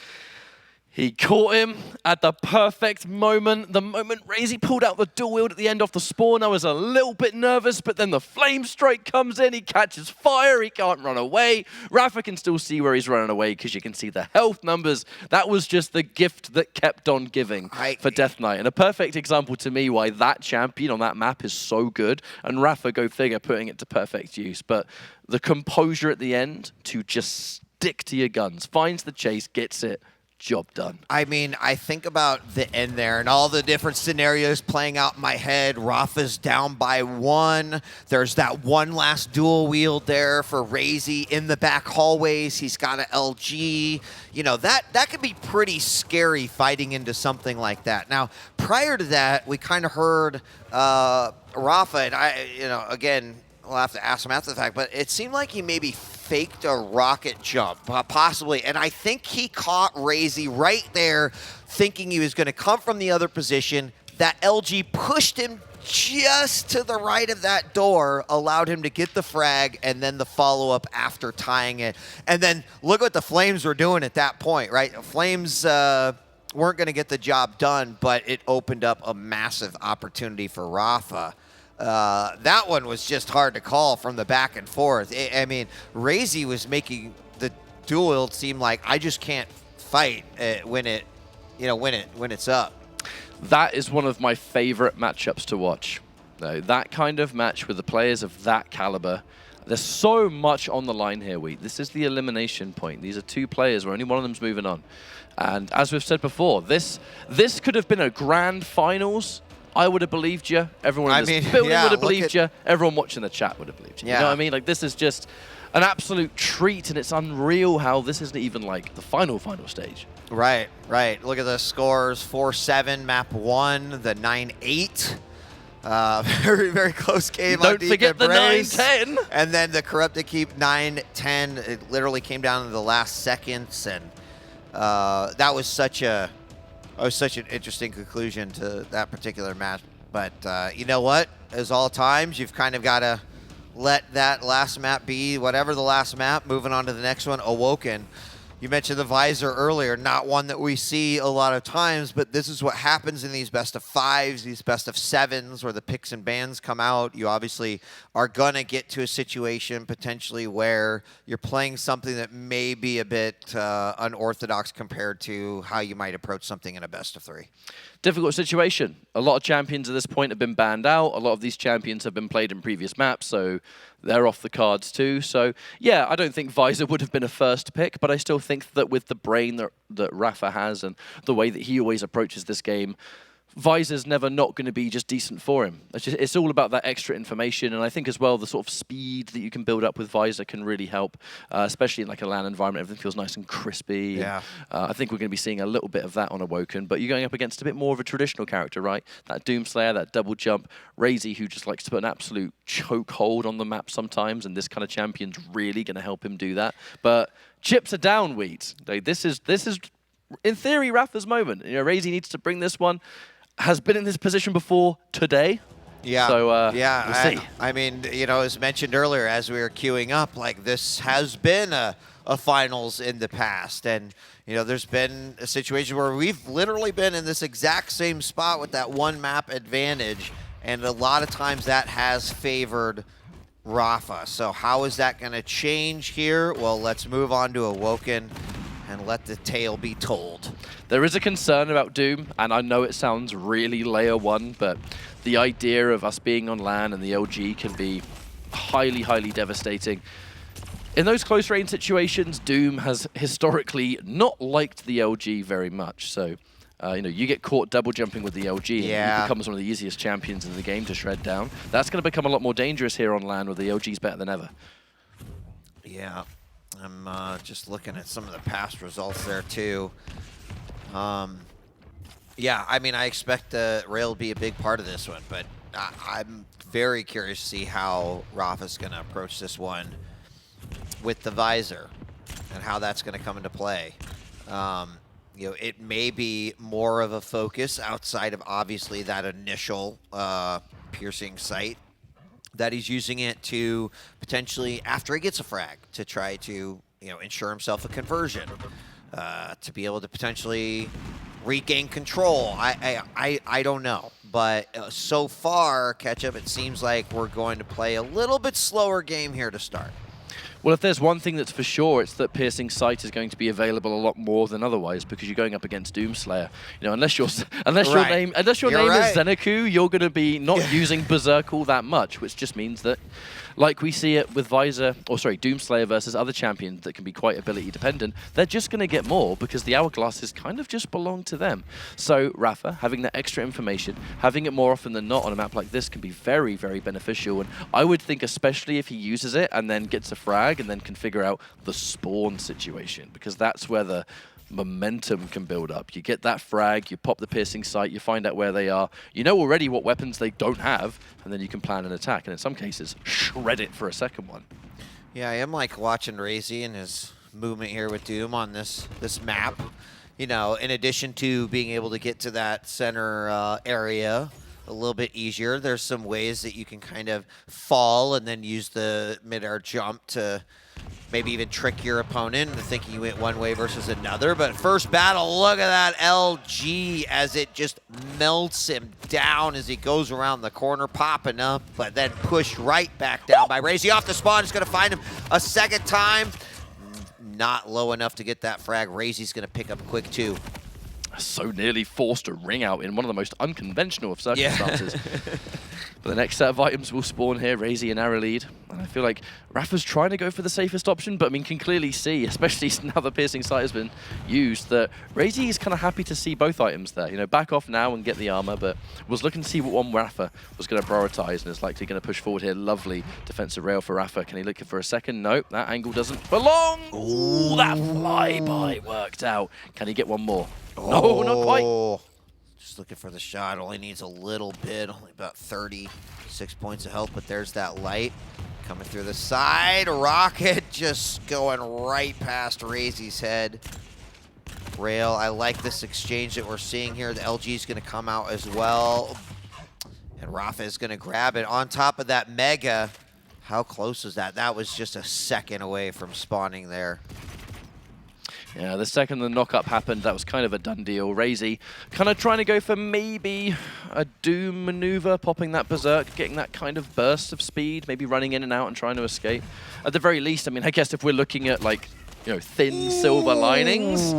He caught him at the perfect moment. The moment RAISY pulled out the dual wield at the end off the spawn, I was a little bit nervous, but then the flame strike comes in. He catches fire. He can't run away. Rapha can still see where he's running away because you can see the health numbers. That was just the gift that kept on giving for Death Knight. And a perfect example to me why that champion on that map is so good. And Rapha, go figure, putting it to perfect use. But the composure at the end to just stick to your guns, finds the chase, gets it. Job done. I mean, I think about the end there and all the different scenarios playing out in my head. Rapha's down by 1. There's that one last dual wield there for RAISY in the back hallways. He's got an LG. That could be pretty scary fighting into something like that. Now, prior to that, we kind of heard Rapha, and again, we'll have to ask him after the fact, but it seemed like he maybe faked a rocket jump, possibly. And I think he caught RAISY right there, thinking he was going to come from the other position. That LG pushed him just to the right of that door, allowed him to get the frag, and then the follow-up after tying it. And then look what the Flames were doing at that point, right? Flames weren't going to get the job done, but it opened up a massive opportunity for Rapha. That one was just hard to call from the back and forth. I mean, RAISY was making the duel seem like I just can't fight when it's up. That is one of my favorite matchups to watch. That kind of match with the players of that caliber. There's so much on the line here, This is the elimination point. These are two players where only one of them's moving on. And as we've said before, this could have been a grand finals. I would have believed you. Everyone in this building would have believed you. Everyone watching the chat would have believed you. You know what I mean? Like, this is just an absolute treat, and it's unreal how this isn't even like the final stage. Right. Look at the scores: 4-7, map 1, the 9-8. Very, very close game. Don't forget the 9-10. And then the Corrupted Keep 9-10. It literally came down to the last seconds, and that was such an interesting conclusion to that particular match. But you know what? As all times, you've kind of got to let that last map be whatever the last map. Moving on to the next one, Awoken. You mentioned the visor earlier, not one that we see a lot of times, but this is what happens in these best of 5s, these best of 7s, where the picks and bans come out. You obviously are going to get to a situation potentially where you're playing something that may be a bit unorthodox compared to how you might approach something in a best of 3. Difficult situation. A lot of champions at this point have been banned out. A lot of these champions have been played in previous maps, so they're off the cards too. So, yeah, I don't think Visor would have been a first pick, but I still think that with the brain that Rapha has and the way that he always approaches this game, Visor's never not going to be just decent for him. It's all about that extra information, and I think as well the sort of speed that you can build up with Visor can really help, especially in like a LAN environment. Everything feels nice and crispy. Yeah. And, I think we're going to be seeing a little bit of that on Awoken, but you're going up against a bit more of a traditional character, right? That Doomslayer, that double jump, RAISY, who just likes to put an absolute chokehold on the map sometimes, and this kind of champion's really going to help him do that. But chips are down, Wheat. This is in theory Rapha's moment. You know, RAISY needs to bring this one. Has been in this position before today. Yeah. So, we'll see. I mean, you know, as mentioned earlier, as we were queuing up, like this has been a finals in the past. And, you know, there's been a situation where we've literally been in this exact same spot with that one map advantage. And a lot of times that has favored Rapha. So how is that going to change here? Well, let's move on to Awoken and let the tale be told. There is a concern about Doom, and I know it sounds really layer 1, but the idea of us being on LAN and the LG can be highly, highly devastating. In those close range situations, Doom has historically not liked the LG very much. So, you know, you get caught double jumping with the LG, and he becomes one of the easiest champions in the game to shred down. That's going to become a lot more dangerous here on LAN, where the LG's better than ever. Yeah. I'm just looking at some of the past results there, too. Yeah, I mean, I expect Rail to be a big part of this one, but I'm very curious to see how Rapha's going to approach this one with the visor and how that's going to come into play. You know, it may be more of a focus outside of, obviously, that initial piercing sight, that he's using it to potentially, after he gets a frag, to try to, you know, ensure himself a conversion, to be able to potentially regain control. I don't know, but so far, Ketchup, it seems like we're going to play a little bit slower game here to start. Well, if there's one thing that's for sure, it's that piercing sight is going to be available a lot more than otherwise, because you're going up against Doomslayer. You know, unless your name is Zeneku, you're going to be not using Berserk all that much, which just means that, like we see it with Doomslayer versus other champions that can be quite ability dependent, they're just going to get more because the hourglasses kind of just belong to them. So Rapha, having that extra information, having it more often than not on a map like this can be very, very beneficial. And I would think especially if he uses it and then gets a frag and then can figure out the spawn situation, because that's where the momentum can build up. You get that frag, you pop the piercing sight, you find out where they are, you know already what weapons they don't have, and then you can plan an attack, and in some cases, shred it for a second one. Yeah, I am like watching RAISY and his movement here with Doom on this map. You know, in addition to being able to get to that center area, a little bit easier. There's some ways that you can kind of fall and then use the mid-air jump to maybe even trick your opponent into thinking you went one way versus another. But first battle, look at that LG as it just melts him down as he goes around the corner, popping up, but then pushed right back down by RAISY off the spawn. He's gonna find him a second time. Not low enough to get that frag. RAISY's gonna pick up quick too. So nearly forced a ring out in one of the most unconventional of circumstances. Yeah. But the next set of items will spawn here, RAISY and our lead. And I feel like Rapha's trying to go for the safest option, but I mean, can clearly see, especially now the piercing sight has been used, that RAISY is kind of happy to see both items there. You know, back off now and get the armor, but was looking to see what one Rapha was going to prioritize and is likely going to push forward here. Lovely defensive rail for Rapha. Can he look for a second? Nope, that angle doesn't belong. Ooh, that flyby worked out. Can he get one more? No, not quite. Just looking for the shot. Only needs a little bit. Only about 36 points of health, but there's that light coming through the side. Rocket just going right past RAISY's head. Rail, I like this exchange that we're seeing here. The LG is going to come out as well. And Rapha is going to grab it. On top of that Mega, how close was that? That was just a second away from spawning there. Yeah, the second the knock-up happened, that was kind of a done deal. RAISY kind of trying to go for maybe a Doom maneuver, popping that Berserk, getting that kind of burst of speed, maybe running in and out and trying to escape. At the very least, I mean, I guess if we're looking at, like, you know, thin silver linings,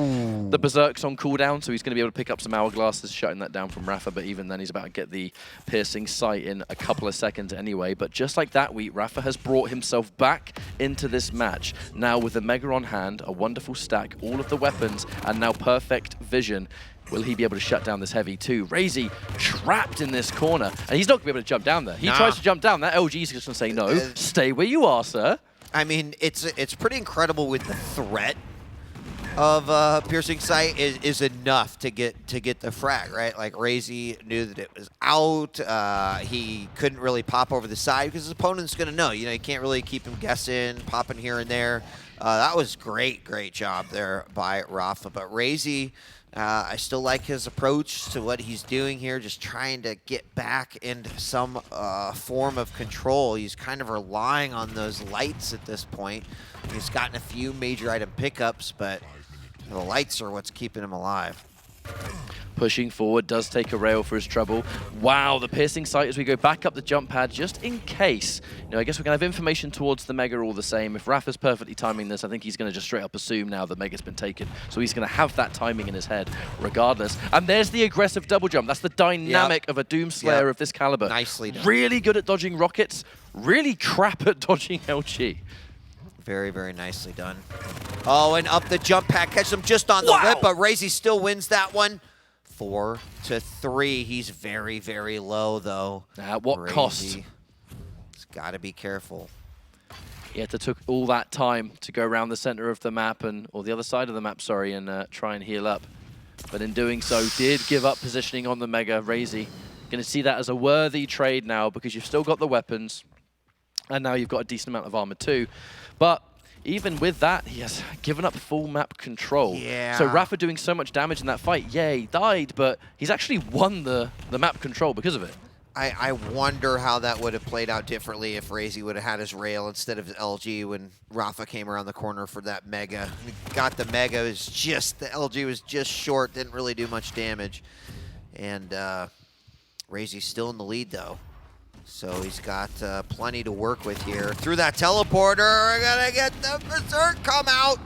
the Berserk's on cooldown, so he's going to be able to pick up some hourglasses, shutting that down from Rapha, but even then he's about to get the piercing sight in a couple of seconds anyway. But just like that, Rapha has brought himself back into this match. Now with the Mega on hand, a wonderful stack, all of the weapons, and now perfect vision. Will he be able to shut down this heavy too? RAISY trapped in this corner, and he's not going to be able to jump down there. He tries to jump down, that LG's just going to say, no, stay where you are, sir. I mean, it's pretty incredible with the threat of piercing sight is enough to get the frag, right? Like RAISY knew that it was out. He couldn't really pop over the side because his opponent's gonna know. You know, you can't really keep him guessing, popping here and there. That was great job there by Rapha. But RAISY, I still like his approach to what he's doing here, just trying to get back into some form of control. He's kind of relying on those lights at this point. He's gotten a few major item pickups, but the lights are what's keeping him alive. Pushing forward, does take a rail for his trouble. Wow, the piercing sight as we go back up the jump pad, just in case. You know, I guess we're going to have information towards the Mega all the same. If Rapha's perfectly timing this, I think he's going to just straight up assume now the Mega's been taken. So he's going to have that timing in his head regardless. And there's the aggressive double jump. That's the dynamic of a Doomslayer of this caliber. Nicely done. Really good at dodging rockets, really crap at dodging LG. Very nicely done. Oh, and up the jump pad, catch him just on the lip, but RAISY still wins that one. 4-3. He's very low, though. At what cost? He's got to be careful. He had to took all that time to go around the center of the map, or the other side of the map, sorry, and try and heal up. But in doing so, did give up positioning on the Mega. RAISY going to see that as a worthy trade now because you've still got the weapons, and now you've got a decent amount of armor too. But even with that, he has given up full map control. Yeah. So Rapha doing so much damage in that fight, yeah, he died, but he's actually won the map control because of it. I wonder how that would have played out differently if RAISY would have had his rail instead of his LG when Rapha came around the corner for that Mega. He got the Mega, the LG was just short, didn't really do much damage. And RAISY's still in the lead though. So he's got plenty to work with here. Through that teleporter, we're gonna get the Berserk come out.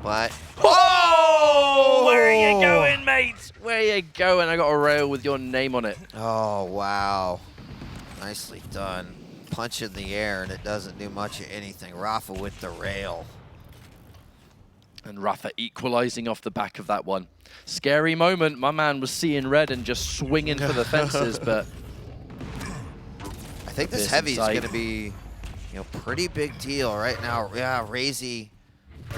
But, oh! Where are you going, mate? Where are you going? I got a rail with your name on it. Oh, wow. Nicely done. Punch in the air, and it doesn't do much of anything. Rapha with the rail. And Rapha equalizing off the back of that one. Scary moment. My man was seeing red and just swinging for the fences, but... I think this heavy is going to be, pretty big deal right now. Yeah, RAISY.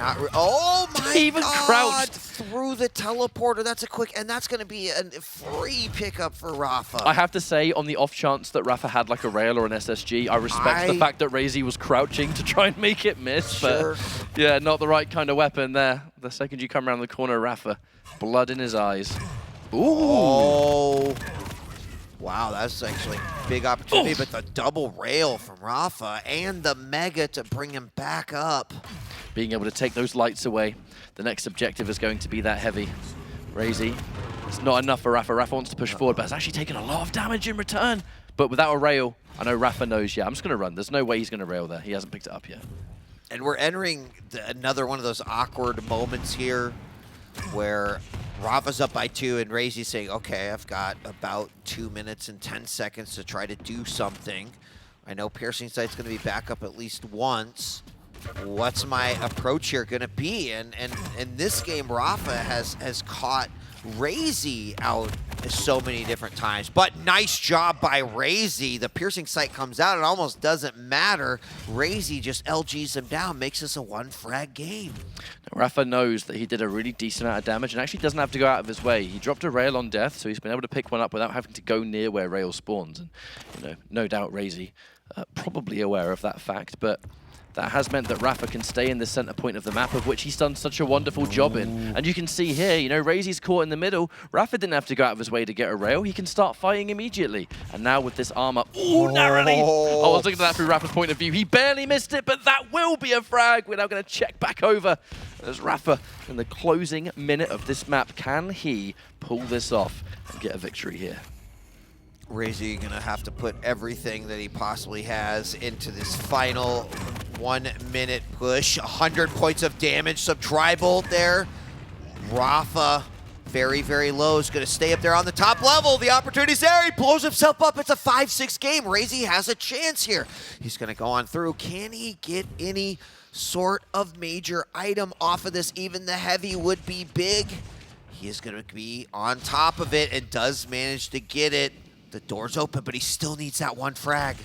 Oh my Even God! crouched Through the teleporter. That's a quick, and that's going to be a free pickup for Rapha. I have to say, on the off chance that Rapha had like a rail or an SSG, I respect the fact that RAISY was crouching to try and make it miss. Sure. But yeah, not the right kind of weapon there. The second you come around the corner, Rapha, blood in his eyes. Ooh. Oh. Wow, that's actually a big opportunity, but the double rail from Rapha and the Mega to bring him back up. Being able to take those lights away. The next objective is going to be that heavy. RAISY, it's not enough for Rapha. Rapha wants to push forward, but it's actually taken a lot of damage in return. But without a rail, I know Rapha knows, yeah, I'm just going to run. There's no way he's going to rail there. He hasn't picked it up yet. And we're entering another one of those awkward moments here where Rapha's up by 2 and RAISY's saying, okay, I've got about 2 minutes and 10 seconds to try to do something. I know Piercing Sight's going to be back up at least once. What's my approach here going to be? And in this game, Rapha has caught RAISY out so many different times. But nice job by RAISY. The Piercing Sight comes out. It almost doesn't matter. RAISY just LGs him down, makes this a 1-frag game. Now, Rapha knows that he did a really decent amount of damage and actually doesn't have to go out of his way. He dropped a rail on death, so he's been able to pick one up without having to go near where rail spawns. And, you know, no doubt RAISY probably aware of that fact, but that has meant that Rapha can stay in the center point of the map, of which he's done such a wonderful job in. And you can see here, you know, RAISY's caught in the middle. Rapha didn't have to go out of his way to get a rail. He can start fighting immediately. And now with this armor, ooh, narrowly. I was looking at that through Rapha's point of view. He barely missed it, but that will be a frag. We're now going to check back over as Rapha in the closing minute of this map. Can he pull this off and get a victory here? RAISY gonna have to put everything that he possibly has into this final 1 minute push. 100 points of damage, some Tri-Bolt there. Rapha, very, very low, is gonna stay up there on the top level. The opportunity's there, he blows himself up. It's a 5-6 game. RAISY has a chance here. He's gonna go on through. Can he get any sort of major item off of this? Even the heavy would be big. He is gonna be on top of it and does manage to get it. The door's open, but he still needs that 1 frag.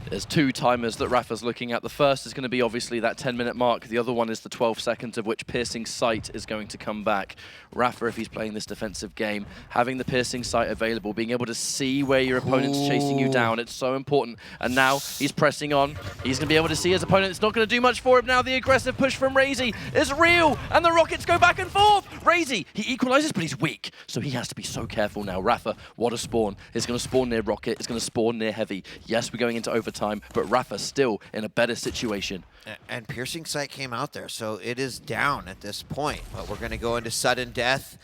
There's 2 timers that Rapha's looking at. The first is going to be obviously that 10-minute mark. The other one is the 12 seconds of which Piercing Sight is going to come back. Rapha, if he's playing this defensive game, having the Piercing Sight available, being able to see where your opponent's chasing you down, it's so important. And now he's pressing on. He's going to be able to see his opponent. It's not going to do much for him now. The aggressive push from RAISY is real, and the rockets go back and forth. RAISY, he equalizes, but he's weak, so he has to be so careful now. Rapha, what a spawn. It's going to spawn near rocket. It's going to spawn near heavy. Yes, we're going into overtime, but Rapha's still in a better situation. And Piercing Sight came out there, so it is down at this point. But we're going to go into sudden death.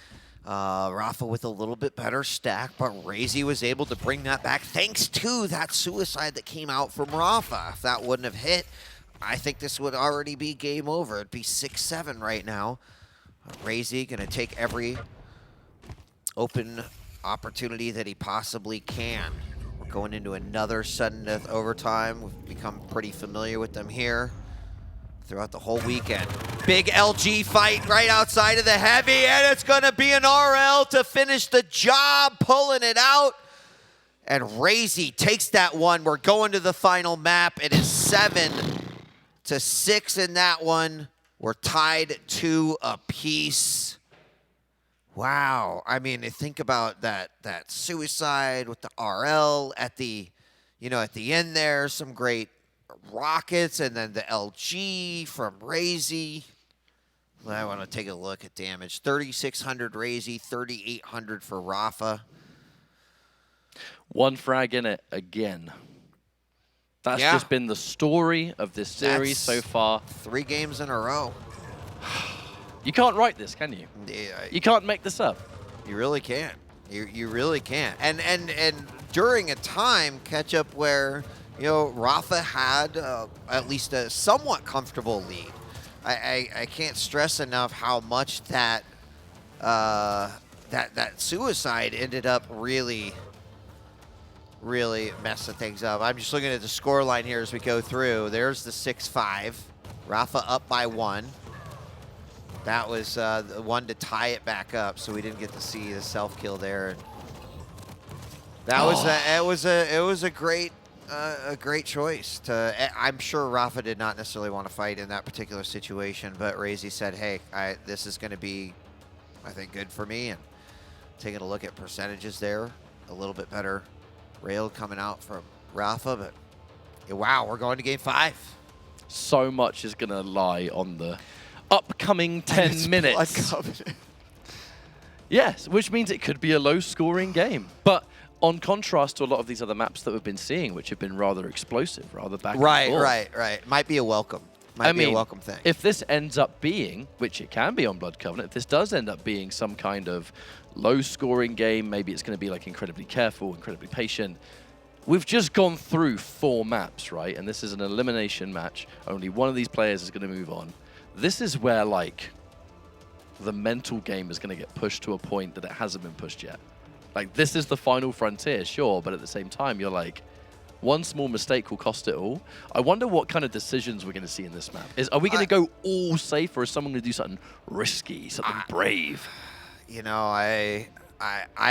Rapha with a little bit better stack, but RAISY was able to bring that back thanks to that suicide that came out from Rapha. If that wouldn't have hit, I think this would already be game over. It'd be 6-7 right now. RAISY going to take every open opportunity that he possibly can. We're going into another sudden death overtime. We've become pretty familiar with them here throughout the whole weekend. Big LG fight right outside of the heavy, and it's going to be an RL to finish the job, pulling it out. And RAISY takes that one. We're going to the final map. It is 7-6 in that one. We're tied 2 apiece. Wow. I mean, think about that suicide with the RL at the, at the end there. Some great rockets, and then the LG from RAISY. I want to take a look at damage. 3,600 RAISY, 3,800 for Rapha. 1 frag in it again. That's just been the story of this series so far. 3 games in a row. You can't write this, can you? You can't make this up. You really can't. You really can't. And during a time catch-up where, Rapha had at least a somewhat comfortable lead. I can't stress enough how much that suicide ended up really messing things up. I'm just looking at the score line here as we go through. There's the 6-5. Rapha up by 1. That was the one to tie it back up, so we didn't get to see the self-kill there. That was a great choice. I'm sure Rapha did not necessarily want to fight in that particular situation, but RAISY said, hey, this is going to be, I think, good for me. And taking a look at percentages there, a little bit better rail coming out from Rapha, but wow, we're going to game 5. So much is going to lie on the upcoming 10 minutes. Yes, which means it could be a low-scoring game. But on contrast to a lot of these other maps that we've been seeing, which have been rather explosive, rather back and forth. Right. Might be a welcome. Might be a welcome thing. If this ends up being, which it can be on Blood Covenant, if this does end up being some kind of low-scoring game, maybe it's going to be like incredibly careful, incredibly patient. We've just gone through 4 maps, right? And this is an elimination match. Only one of these players is going to move on. This is where, like, the mental game is going to get pushed to a point that it hasn't been pushed yet. Like, this is the final frontier, sure, but at the same time, you're like, one small mistake will cost it all. I wonder what kind of decisions we're going to see in this map. Are we going to go all safe, or is someone going to do something risky, something brave? You know, I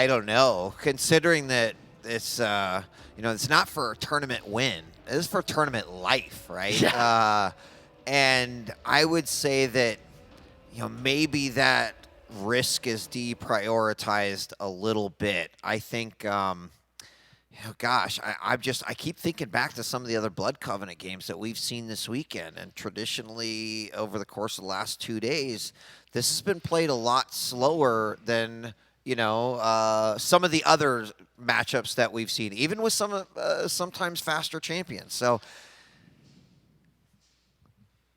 don't know. Considering that it's you know, it's not for a tournament win. It is for tournament life, right? Yeah. And I would say that, you know, maybe that risk is deprioritized a little bit. I think, you know, gosh, I keep thinking back to some of the other Blood Covenant games that we've seen this weekend, and traditionally over the course of the last 2 days, this has been played a lot slower than, you know, some of the other matchups that we've seen, even with some sometimes faster champions. So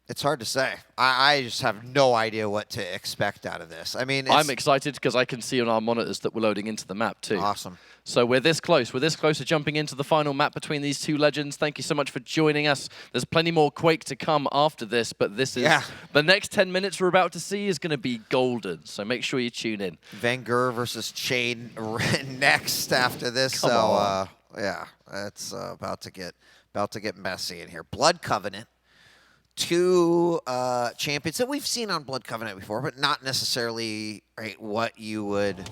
it's hard to say. I just have no idea what to expect out of this. I mean, I'm excited because I can see on our monitors that we're loading into the map too. Awesome. So we're this close. We're this close to jumping into the final map between these two legends. Thank you so much for joining us. There's plenty more Quake to come after this, but this is the next 10 minutes we're about to see is going to be golden. So make sure you tune in. Vangur versus Chain next after this. Come on. Yeah, it's about to get messy in here. Blood Covenant. 2 champions that we've seen on Blood Covenant before, but not necessarily what you would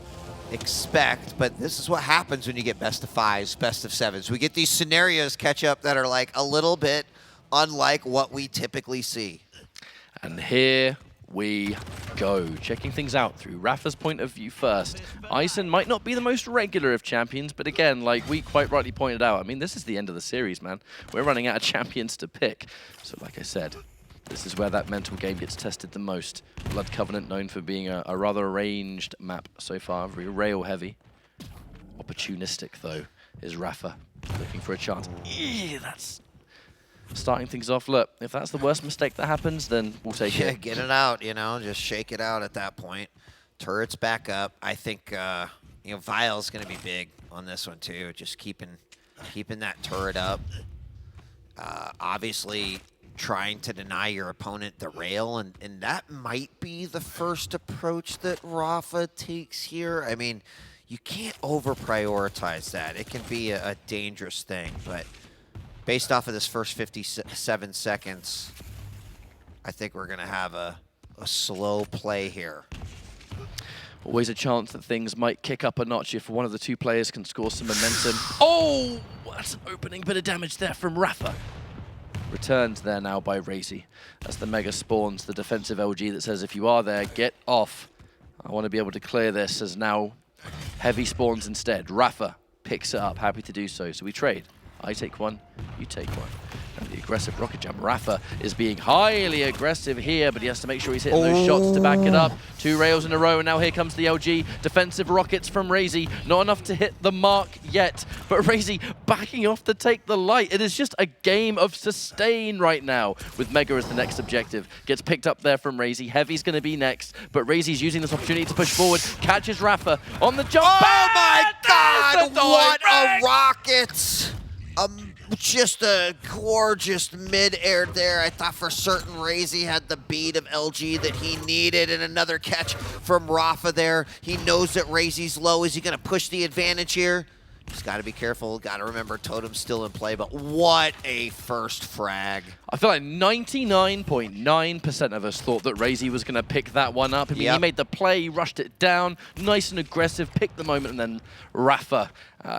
expect. But this is what happens when you get best of 5s, best of 7s. We get these scenarios catch up that are like a little bit unlike what we typically see. And here we go. Checking things out through Rapha's point of view first. Ison might not be the most regular of champions, but again, like we quite rightly pointed out, I mean, this is the end of the series, man. We're running out of champions to pick. So like I said, this is where that mental game gets tested the most. Blood Covenant known for being a rather ranged map so far, very rail heavy. Opportunistic though is Rapha, looking for a chance. That's starting things off. Look, if that's the worst mistake that happens, then we'll take it. Get it out, you know, just shake it out at that point. Turret's back up. I think, you know, Vile's going to be big on this one too, just keeping that turret up. Obviously, trying to deny your opponent the rail, and that might be the first approach that Rapha takes here. I mean, you can't over-prioritize that. It can be a dangerous thing, but based off of this first 57 seconds, I think we're going to have a slow play here. Always a chance that things might kick up a notch if one of the two players can score some momentum. Oh, that's an opening bit of damage there from Rapha. Returned there now by RAISY as the Mega spawns the defensive LG that says, if you are there, get off. I want to be able to clear this, as now Heavy spawns instead. Rapha picks it up, happy to do so. So we trade. I take one, you take one. And the aggressive rocket jump. Rapha is being highly aggressive here, but he has to make sure he's hitting those shots to back it up. 2 rails in a row, and now here comes the LG. Defensive rockets from RAISY. Not enough to hit the mark yet, but RAISY backing off to take the light. It is just a game of sustain right now, with Mega as the next objective. Gets picked up there from RAISY. Heavy's going to be next, but RAISY's using this opportunity to push forward. Catches Rapha on the jump. Oh my God, what a rocket! Just a gorgeous mid-air there. I thought for certain RAISY had the beat of LG that he needed, and another catch from Rapha there. He knows that RAISY's low. Is he going to push the advantage here? Just got to be careful. Got to remember Totem's still in play, but what a first frag. I feel like 99.9% of us thought that RAISY was going to pick that one up. I mean, he made the play, he rushed it down, nice and aggressive, picked the moment, and then Rapha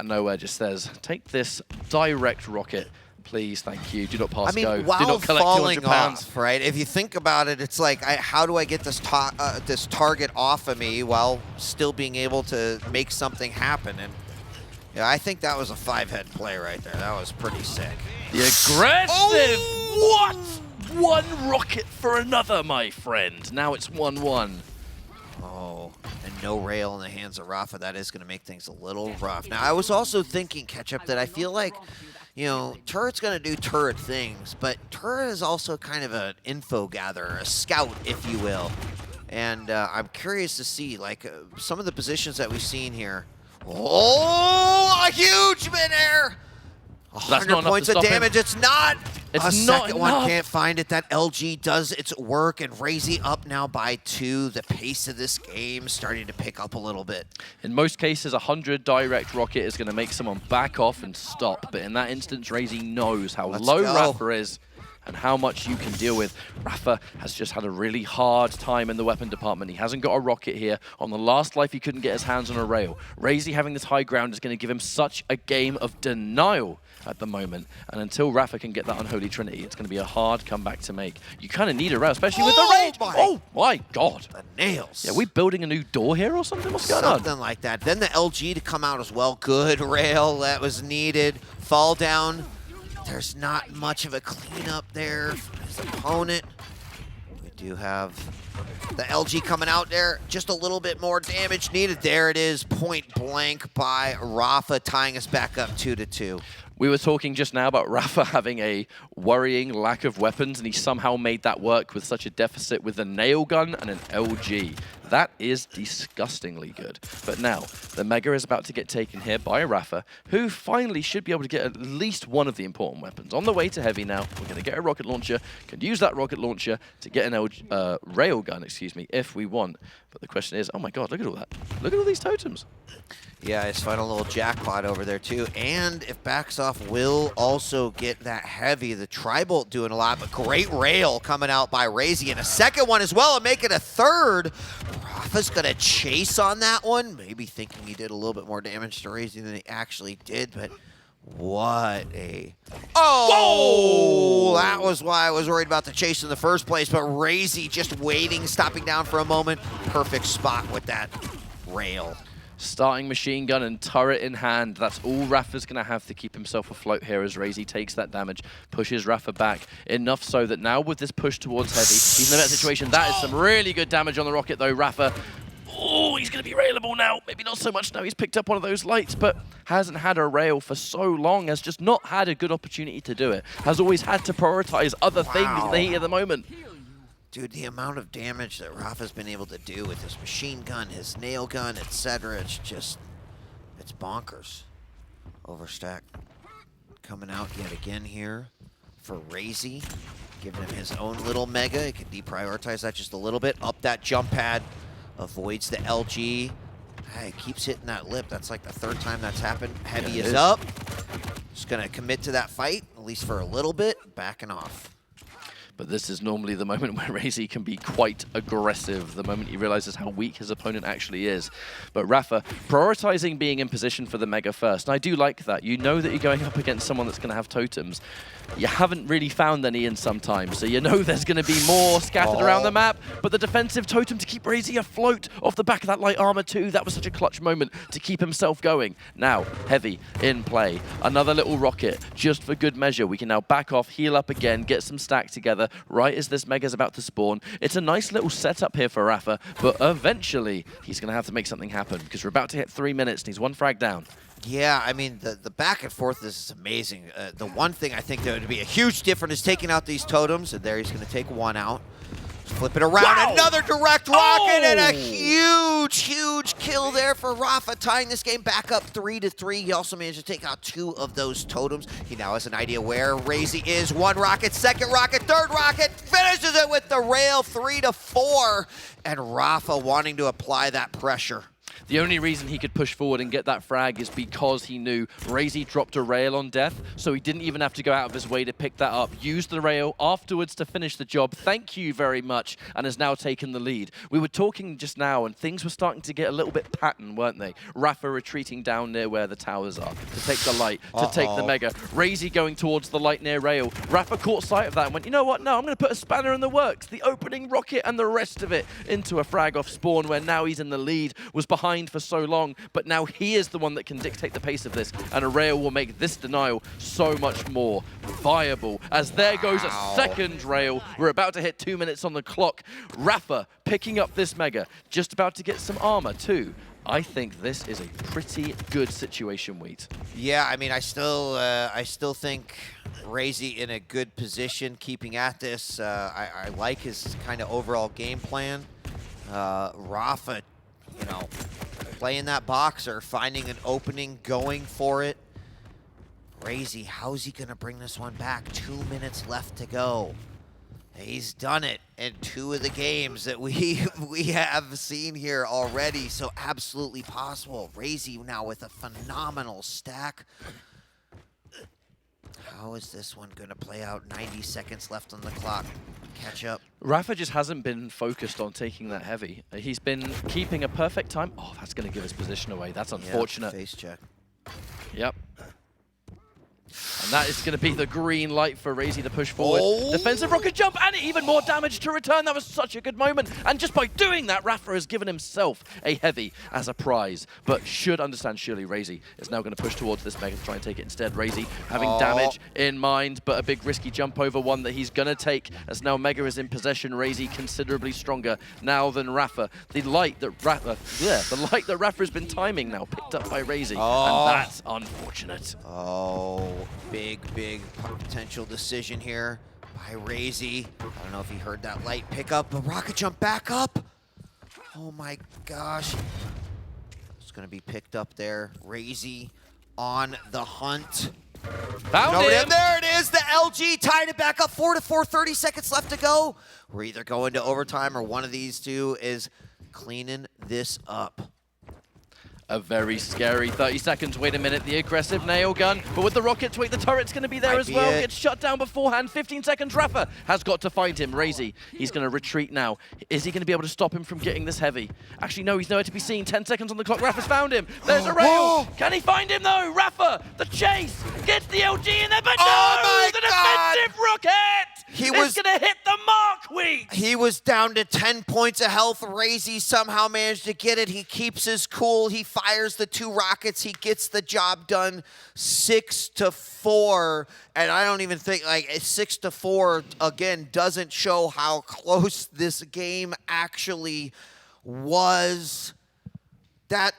nowhere just says, take this direct rocket. Please, thank you. Do not pass go. Do while not collect falling 200 pounds. off, right? If you think about it, it's like, how do I get this this target off of me while still being able to make something happen? And yeah, I think that was a 5-head play right there. That was pretty sick. The aggressive! Oh! What? One rocket for another, my friend. Now it's 1-1. Oh, and no rail in the hands of Rapha, that is going to make things a little rough. Now, I was also thinking, Ketchup, that I feel like, you know, Turret's going to do Turret things, but Turret is also kind of an info gatherer, a scout, if you will. And I'm curious to see, like, some of the positions that we've seen here. Oh, a huge mid-air! 100 points of damage. It's not. It's a not second enough. one can't find it. That LG does its work, and RAISY up now by 2. The pace of this game starting to pick up a little bit. In most cases, 100 direct rocket is going to make someone back off and stop. But in that instance, RAISY knows how low Rapha is and how much you can deal with. Rapha has just had a really hard time in the weapon department. He hasn't got a rocket here. On the last life, he couldn't get his hands on a rail. RAISY having this high ground is going to give him such a game of denial at the moment. And until Rapha can get that unholy trinity, it's going to be a hard comeback to make. You kind of need a rail, especially with the range. Oh my God. The nails. Yeah, we building a new door here or something? What's going on? Something like that. Then the LG to come out as well. Good rail that was needed. Fall down. There's not much of a cleanup there for his opponent. We do have the LG coming out there. Just a little bit more damage needed. There it is, point blank by Rapha, tying us back up 2-2. We were talking just now about Rapha having a worrying lack of weapons, and he somehow made that work with such a deficit with a nail gun and an LG. That is disgustingly good. But now, the Mega is about to get taken here by Rapha, who finally should be able to get at least one of the important weapons. On the way to Heavy now, we're going to get a rocket launcher, can use that rocket launcher to get an rail gun, if we want. But the question is, oh my God, look at all that. Look at all these totems. Yeah, his final little jackpot over there too. And if backs off, will also get that heavy. The Tri-Bolt doing a lot, but great rail coming out by RAISY. And a second one as well, and make it a third. Rapha's gonna chase on that one. Maybe thinking he did a little bit more damage to RAISY than he actually did, but what a... Oh! Whoa! That was why I was worried about the chase in the first place, but RAISY just waiting, stopping down for a moment. Perfect spot with that rail. Starting machine gun and turret in hand. That's all Rapha's going to have to keep himself afloat here as RAISY takes that damage, pushes Rapha back. Enough so that now with this push towards Heavy, he's in a better situation. That is some really good damage on the rocket though, Rapha. Oh, he's going to be railable now. Maybe not so much now. He's picked up one of those lights, but hasn't had a rail for so long. Has just not had a good opportunity to do it. Has always had to prioritize other things in the heat of the moment. Dude, the amount of damage that Rapha's been able to do with his machine gun, his nail gun, etc., it's just, it's bonkers. Overstack coming out yet again here for RAISY, giving him his own little Mega. He can deprioritize that just a little bit. Up that jump pad, avoids the LG. Hey, keeps hitting that lip. That's like the third time that's happened. Heavy is up. Just gonna commit to that fight, at least for a little bit, backing off. But this is normally the moment where RAISY can be quite aggressive, the moment he realizes how weak his opponent actually is. But Rapha, prioritizing being in position for the Mega first. And I do like that. You know that you're going up against someone that's going to have totems. You haven't really found any in some time, so you know there's going to be more scattered around the map. But the defensive totem to keep RAISY afloat off the back of that light armor too, that was such a clutch moment to keep himself going. Now, Heavy in play. Another little rocket, just for good measure. We can now back off, heal up again, get some stack together, right as this Mega's about to spawn. It's a nice little setup here for Rapha, but eventually he's going to have to make something happen because we're about to hit 3 minutes and he's one frag down. Yeah, I mean, the back and forth is amazing. The one thing I think that would be a huge difference is taking out these totems, and there he's going to take one out. Flip it around, wow. Another direct rocket, and a huge kill there for Rapha, tying this game back up 3-3. He also managed to take out 2 of those totems. He now has an idea where RAISY is. 1 rocket, 2nd rocket, 3rd rocket, finishes it with the rail, 3-4, and Rapha wanting to apply that pressure. The only reason he could push forward and get that frag is because he knew RAISY dropped a rail on death, so he didn't even have to go out of his way to pick that up. Used the rail afterwards to finish the job. Thank you very much, and has now taken the lead. We were talking just now, and things were starting to get a little bit pattern, weren't they? Rapha retreating down near where the towers are to take the light, to take the Mega. RAISY going towards the light near rail. Rapha caught sight of that and went, you know what? No, I'm going to put a spanner in the works. The opening rocket and the rest of it into a frag off spawn where now he's in the lead. Was behind behind for so long, but now he is the one that can dictate the pace of this, and Araya will make this denial so much more viable. As there goes a second rail. We're about to hit 2 minutes on the clock. Rapha picking up this Mega, just about to get some armor too. I think this is a pretty good situation, Wheat. Yeah, I mean, I still think RAISY in a good position, keeping at this. I like his kind of overall game plan. Rapha, you know, playing that boxer, finding an opening, going for it. RAISY, how's he gonna bring this one back? 2 minutes left to go. He's done it in 2 of the games that we have seen here already, so absolutely possible. RAISY now with a phenomenal stack. How is this one going to play out? 90 seconds left on the clock. Catch up. Rapha just hasn't been focused on taking that heavy. He's been keeping a perfect time. Oh, that's going to give his position away. That's unfortunate. Yeah, face check. Yep. And that is going to be the green light for RAISY to push forward. Oh. Defensive rocket jump and even more damage to return. That was such a good moment. And just by doing that, Rapha has given himself a heavy as a prize. But should understand, surely RAISY is now going to push towards this Mega to try and take it instead. RAISY having damage in mind, but a big risky jump over one that he's going to take. As now Mega is in possession, RAISY considerably stronger now than Rapha. The light that Rapha has been timing now, picked up by RAISY. And that's unfortunate. Big potential decision here by RAISY. I don't know if he heard that light pick up, but rocket jump back up. Oh my gosh. It's gonna be picked up there. RAISY on the hunt. Found him. There it is, the LG tied it back up, 4-4, 30 seconds left to go. We're either going to overtime or one of these two is cleaning this up. A very scary 30 seconds. Wait a minute, the aggressive nail gun. But with the rocket tweak, the turret's going to be there as well. Gets shut down beforehand. 15 seconds. Rapha has got to find him. RAISY, he's going to retreat now. Is he going to be able to stop him from getting this heavy? Actually, no, he's nowhere to be seen. 10 seconds on the clock. Rapha's found him. There's a rail. Can he find him, though? Rapha, the chase, gets the LG in there, but no! The defensive rocket! It's going to hit the mark, Wheat! He was down to 10 points of health. RAISY somehow managed to get it. He keeps his cool. He fires the 2 rockets. He gets the job done 6-4. And I don't even think, like, 6-4, again, doesn't show how close this game actually was. That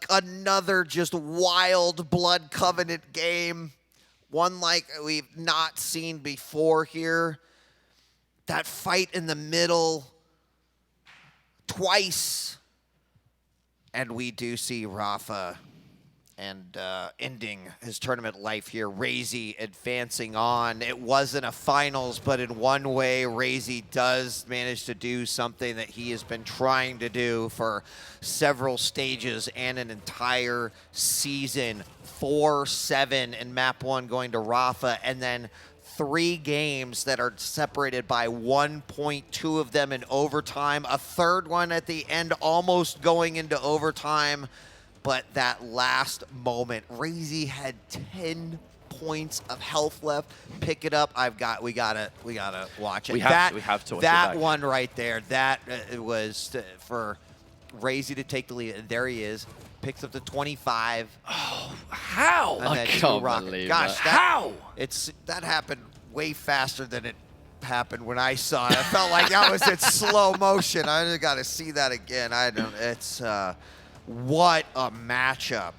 another just wild Blood Covenant game. One like we've not seen before here. That fight in the middle twice. And we do see Rapha and ending his tournament life here. RAISY advancing on. It wasn't a finals, but in one way, RAISY does manage to do something that he has been trying to do for several stages and an entire season. 4-7 in map 1 going to Rapha, and then 3 games that are separated by 1 point, 2 of them in overtime, a third one at the end almost going into overtime. But that last moment, RAISY had 10 points of health left. Pick it up. We gotta watch it. We have to watch it that back. one right there. That was for RAISY to take the lead. And there he is. Picks up the 25. Oh, how? And I then can't rocket. believe Gosh, that. How? That happened way faster than it happened when I saw it. I felt like that was in slow motion. I got to see that again. What a matchup.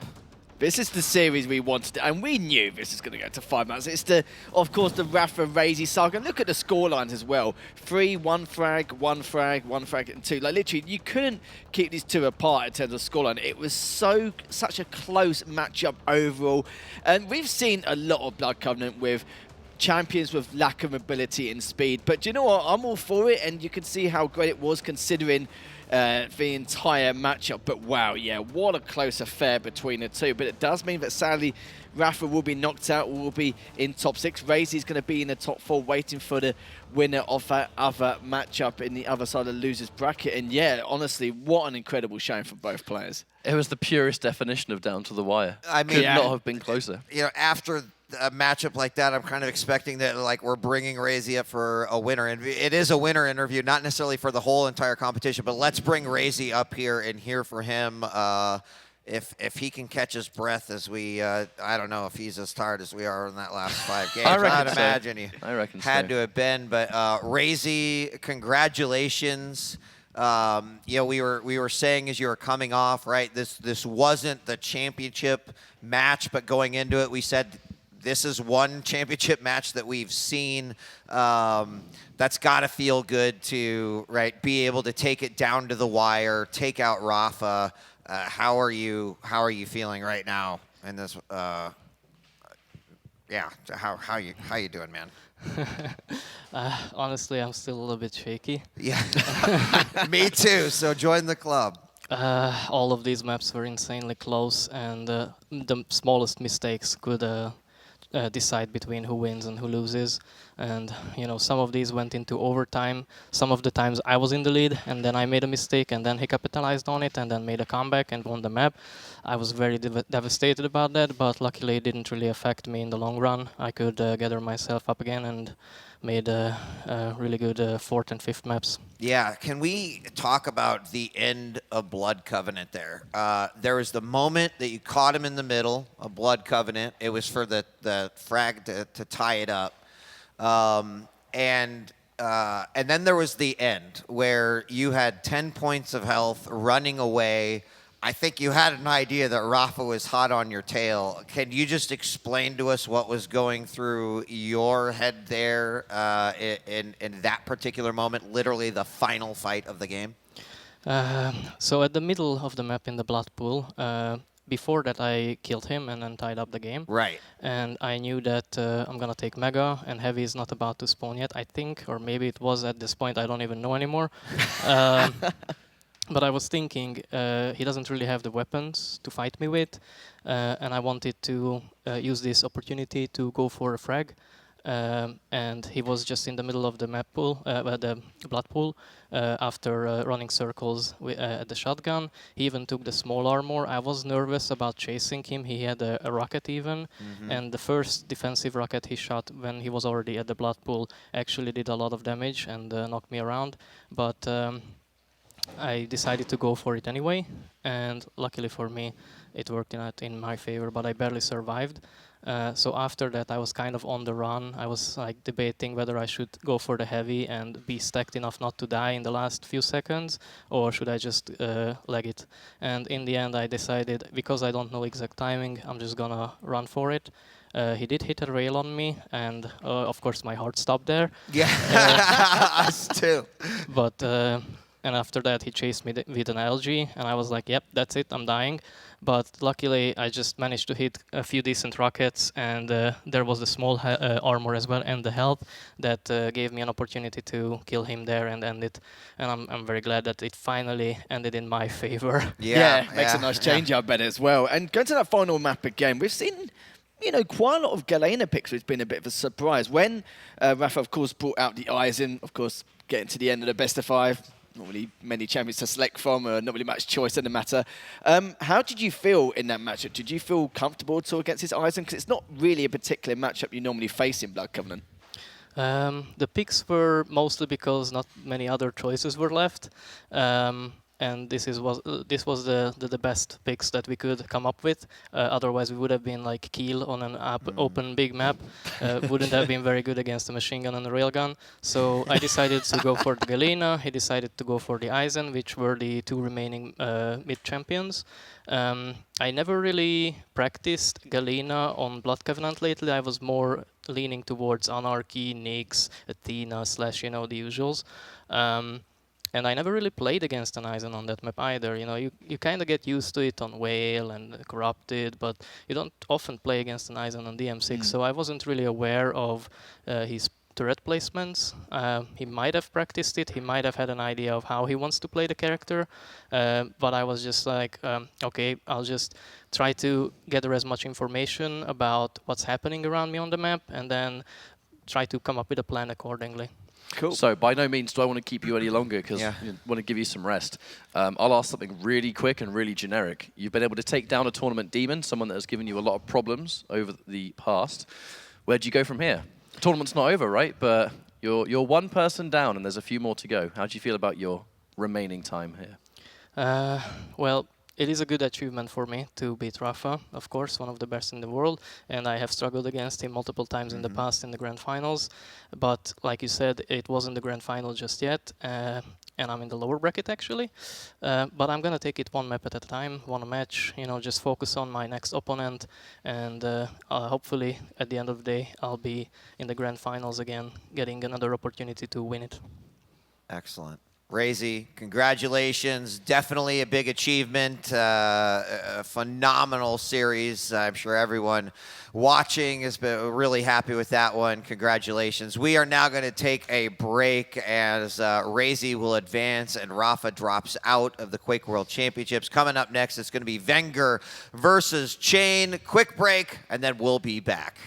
This is the series we wanted, and we knew this was going to go to 5 months. It's of course, the Rapha RAISY saga. Look at the scorelines as well. 3, 1 frag, 1 frag, 1 frag, and 2. Like literally, you couldn't keep these two apart in terms of scoreline. It was such a close matchup overall, and we've seen a lot of Blood Covenant with champions with lack of mobility and speed. But do you know what? I'm all for it, and you can see how great it was considering the entire matchup. But wow, yeah, what a close affair between the two. But it does mean that sadly Rapha will be knocked out, will be in top 6. RAISY's going to be in the top 4 waiting for the winner of that other matchup in the other side of the losers bracket. And yeah, honestly, what an incredible showing for both players. It was the purest definition of down to the wire. I mean, Could not have been closer. You know, after a matchup like that, I'm kind of expecting that like we're bringing RAISY up for a winner, and it is a winner interview, not necessarily for the whole entire competition, but let's bring RAISY up here and hear for him. If he can catch his breath as we, I don't know if he's as tired as we are in that last 5 games. I'd imagine he had to have been. But RAISY, congratulations. We were saying as you were coming off, right? This wasn't the championship match, but going into it, we said this is one championship match that we've seen. That's got to feel good to be able to take it down to the wire, take out Rapha. How are you feeling right now in this? How you doing, man? Honestly, I'm still a little bit shaky. Yeah, me too. So join the club. All of these maps were insanely close, and the smallest mistakes could decide between who wins and who loses. And some of these went into overtime. Some of the times I was in the lead, and then I made a mistake, and then he capitalized on it, and then made a comeback and won the map. I was very devastated about that, but luckily it didn't really affect me in the long run. I could gather myself up again and made really good 4th and 5th maps. Yeah, can we talk about the end of Blood Covenant there? There was the moment that you caught him in the middle of Blood Covenant. It was for the frag to tie it up. And then there was the end where you had 10 points of health running away. I think you had an idea that Rapha was hot on your tail. Can you just explain to us what was going through your head there in that particular moment, literally the final fight of the game? So at the middle of the map in the blood pool, before that I killed him and then tied up the game. Right. And I knew that I'm going to take Mega, and Heavy is not about to spawn yet, I think. Or maybe it was at this point, I don't even know anymore. But I was thinking, he doesn't really have the weapons to fight me with. And I wanted to use this opportunity to go for a frag. And he was just in the middle of the map pool, the blood pool, after running circles at the shotgun. He even took the small armor. I was nervous about chasing him. He had a rocket even, and the first defensive rocket he shot when he was already at the blood pool actually did a lot of damage and knocked me around. But I decided to go for it anyway, and luckily for me, it worked out in my favor, but I barely survived. So after that, I was kind of on the run. I was like debating whether I should go for the heavy and be stacked enough not to die in the last few seconds, or should I just leg it. And in the end, I decided, because I don't know exact timing, I'm just gonna run for it. He did hit a rail on me, and of course my heart stopped there. Yeah, us too. But and after that, he chased me with an LG, and I was like, yep, that's it, I'm dying. But luckily, I just managed to hit a few decent rockets, and there was the small armor as well, and the health that gave me an opportunity to kill him there and end it. And I'm very glad that it finally ended in my favor. Yeah, makes a nice change, I bet, as well. And going to that final map again, we've seen quite a lot of Galena picks, which has been a bit of a surprise. When Rapha, of course, brought out the Eisen, of course, getting to the end of the best of 5, not really many champions to select from, not really much choice in the matter. How did you feel in that matchup? Did you feel comfortable at all against his Eisen? Because it's not really a particular matchup you normally face in Blood Covenant. The picks were mostly because not many other choices were left. And this was the best picks that we could come up with. Otherwise, we would have been like Kiel on an open big map. Wouldn't have been very good against a machine gun and a railgun. So I decided to go for the Galena. He decided to go for the Eisen, which were the 2 remaining mid champions. I never really practiced Galena on Blood Covenant lately. I was more leaning towards Anarchy, Nyx, Athena / the usuals. And I never really played against an Eisen on that map either. You kind of get used to it on Whale and Corrupted, but you don't often play against an Eisen on DMC6. So I wasn't really aware of his turret placements. He might have practiced it. He might have had an idea of how he wants to play the character. But I was just like, okay, I'll just try to gather as much information about what's happening around me on the map, and then try to come up with a plan accordingly. Cool. So by no means do I want to keep you any longer because I want to give you some rest. I'll ask something really quick and really generic. You've been able to take down a tournament demon, someone that has given you a lot of problems over the past. Where do you go from here? The tournament's not over, right? But you're one person down and there's a few more to go. How do you feel about your remaining time here? Well, it is a good achievement for me to beat Rapha, of course, one of the best in the world, and I have struggled against him multiple times in the past in the grand finals. But like you said, it wasn't the grand final just yet, and I'm in the lower bracket actually. But I'm gonna take it one map at a time, one match. You know, just focus on my next opponent, and hopefully at the end of the day, I'll be in the grand finals again, getting another opportunity to win it. Excellent. RAISY, congratulations. Definitely a big achievement. A phenomenal series. I'm sure everyone watching has been really happy with that one. Congratulations. We are now going to take a break as RAISY will advance and Rapha drops out of the Quake World Championships. Coming up next, it's going to be Wenger versus Chain. Quick break, and then we'll be back.